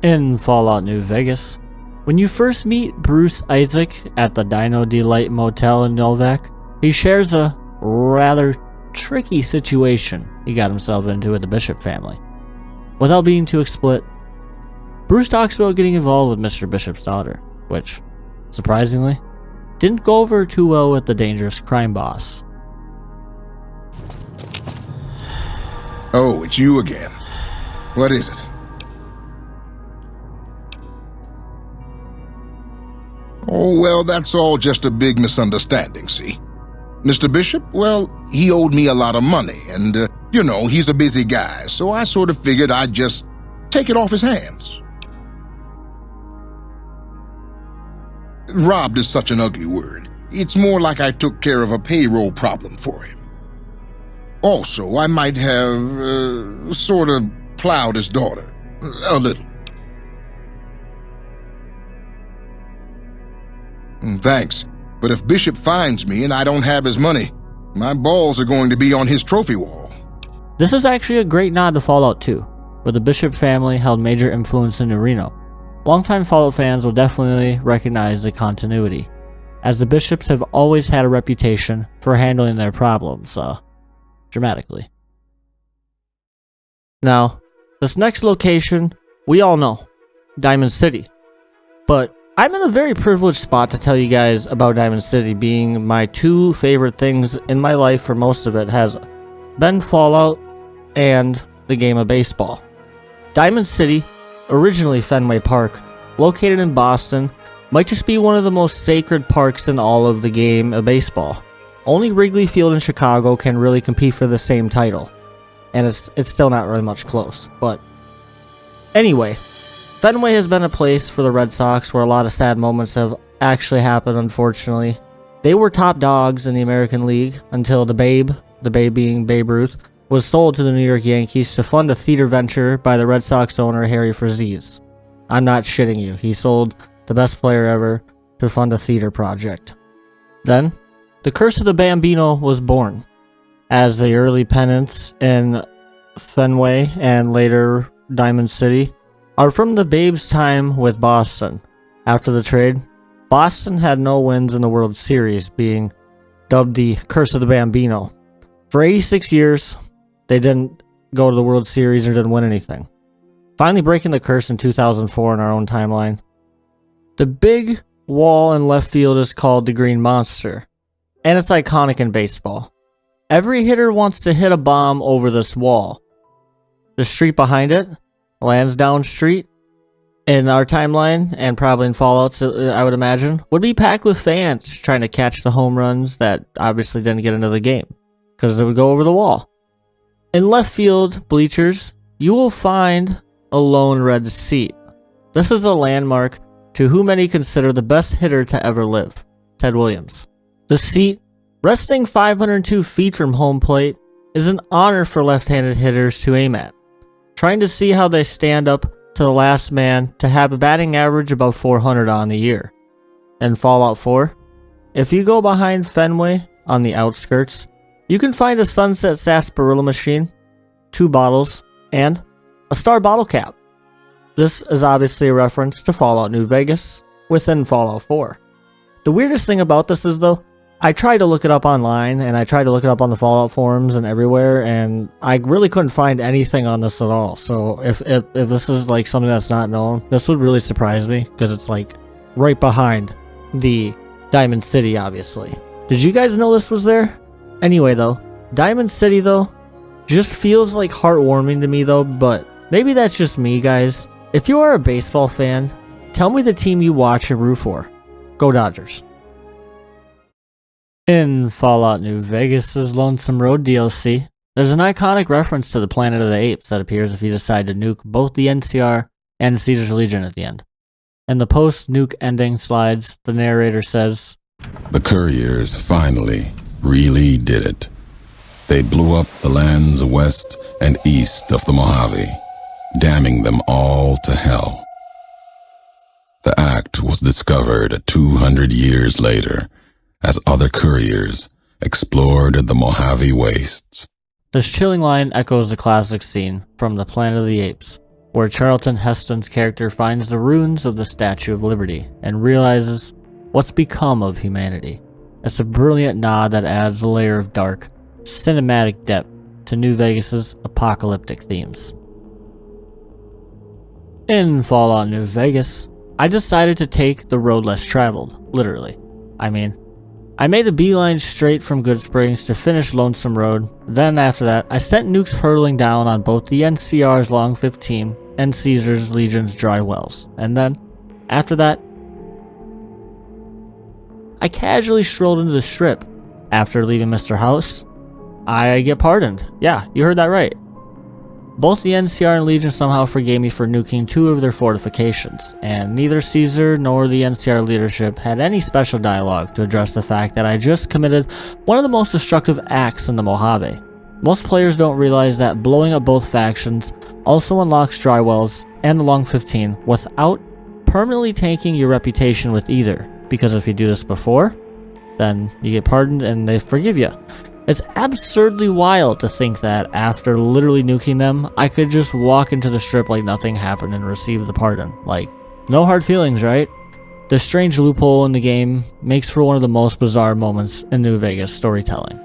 In Fallout New Vegas, when you first meet Bruce Isaac at the Dino Delight Motel in Novak, he shares a rather tricky situation he got himself into with the Bishop family. Without being too explicit, Bruce talks about getting involved with Mr. Bishop's daughter, which, surprisingly, didn't go over too well with the dangerous crime boss. Oh, it's you again. What is it? Oh, well, that's all just a big misunderstanding, see? Mr. Bishop, well, he owed me a lot of money, and, he's a busy guy, so I sort of figured I'd just take it off his hands. Robbed is such an ugly word. It's more like I took care of a payroll problem for him. Also, I might have, sort of plowed his daughter. A little. Thanks. But if Bishop finds me and I don't have his money, my balls are going to be on his trophy wall. This is actually a great nod to Fallout 2, where the Bishop family held major influence in New Reno. Longtime Fallout fans will definitely recognize the continuity, as the Bishops have always had a reputation for handling their problems, dramatically. Now, this next location, we all know, Diamond City. But I'm in a very privileged spot to tell you guys about Diamond City, being my two favorite things in my life for most of it has been Fallout and the game of baseball. Diamond City, originally Fenway Park, located in Boston, might just be one of the most sacred parks in all of the game of baseball. Only Wrigley Field in Chicago can really compete for the same title, and it's still not really much close. But anyway, Fenway has been a place for the Red Sox where a lot of sad moments have actually happened, unfortunately. They were top dogs in the American League until the Babe being Babe Ruth, was sold to the New York Yankees to fund a theater venture by the Red Sox owner Harry Frazese. I'm not shitting you. He sold the best player ever to fund a theater project. Then, the Curse of the Bambino was born, as the early pennants in Fenway and later Diamond City are from the Babe's time with Boston. After the trade, Boston had no wins in the World Series, being dubbed the Curse of the Bambino. For 86 years, they didn't go to the World Series or didn't win anything. Finally breaking the curse in 2004 in our own timeline. The big wall in left field is called the Green Monster, and it's iconic in baseball. Every hitter wants to hit a bomb over this wall. The street behind it, Lansdowne Street, in our timeline, and probably in Fallout, I would imagine, would be packed with fans trying to catch the home runs that obviously didn't get into the game, because they would go over the wall. In left field bleachers, you will find a lone red seat. This is a landmark to who many consider the best hitter to ever live, Ted Williams. The seat, resting 502 feet from home plate, is an honor for left-handed hitters to aim at, trying to see how they stand up to the last man to have a batting average above 400 on the year. In Fallout 4, if you go behind Fenway on the outskirts, you can find a Sunset Sarsaparilla machine, 2 bottles, and a star bottle cap. This is obviously a reference to Fallout New Vegas within Fallout 4. The weirdest thing about this is, though, I tried to look it up online, and I tried to look it up on the Fallout forums and everywhere, and I really couldn't find anything on this at all. So if this is like something that's not known, this would really surprise me, because it's like right behind the Diamond City, obviously. Did you guys know this was there? Anyway, though, Diamond City, though, just feels like heartwarming to me, though, but maybe that's just me, guys. If you are a baseball fan, tell me the team you watch and root for. Go Dodgers. In Fallout New Vegas' Lonesome Road DLC, there's an iconic reference to the Planet of the Apes that appears if you decide to nuke both the NCR and Caesar's Legion at the end. In the post-nuke ending slides, the narrator says, "The couriers finally really did it. They blew up the lands west and east of the Mojave, damning them all to hell. The act was discovered 200 years later as other couriers explored the Mojave wastes." This chilling line echoes the classic scene from The Planet of the Apes, where Charlton Heston's character finds the ruins of the Statue of Liberty and realizes what's become of humanity. It's a brilliant nod that adds a layer of dark, cinematic depth to New Vegas' apocalyptic themes. In Fallout New Vegas, I decided to take the road less traveled, literally. I made a beeline straight from Good Springs to finish Lonesome Road. Then after that, I sent nukes hurtling down on both the NCR's Long 15 and Caesar's Legion's dry wells. And then, after that, I casually strolled into the Strip. After leaving Mr. House, I get pardoned. Yeah, you heard that right. Both the NCR and Legion somehow forgave me for nuking 2 of their fortifications, and neither Caesar nor the NCR leadership had any special dialogue to address the fact that I just committed one of the most destructive acts in the Mojave. Most players don't realize that blowing up both factions also unlocks dry wells and the Long 15 without permanently tanking your reputation with either. because if you do this before, then you get pardoned and they forgive you. It's absurdly wild to think that after literally nuking them, I could just walk into the strip like nothing happened and receive the pardon. Like, no hard feelings, right? This strange loophole in the game makes for one of the most bizarre moments in New Vegas storytelling.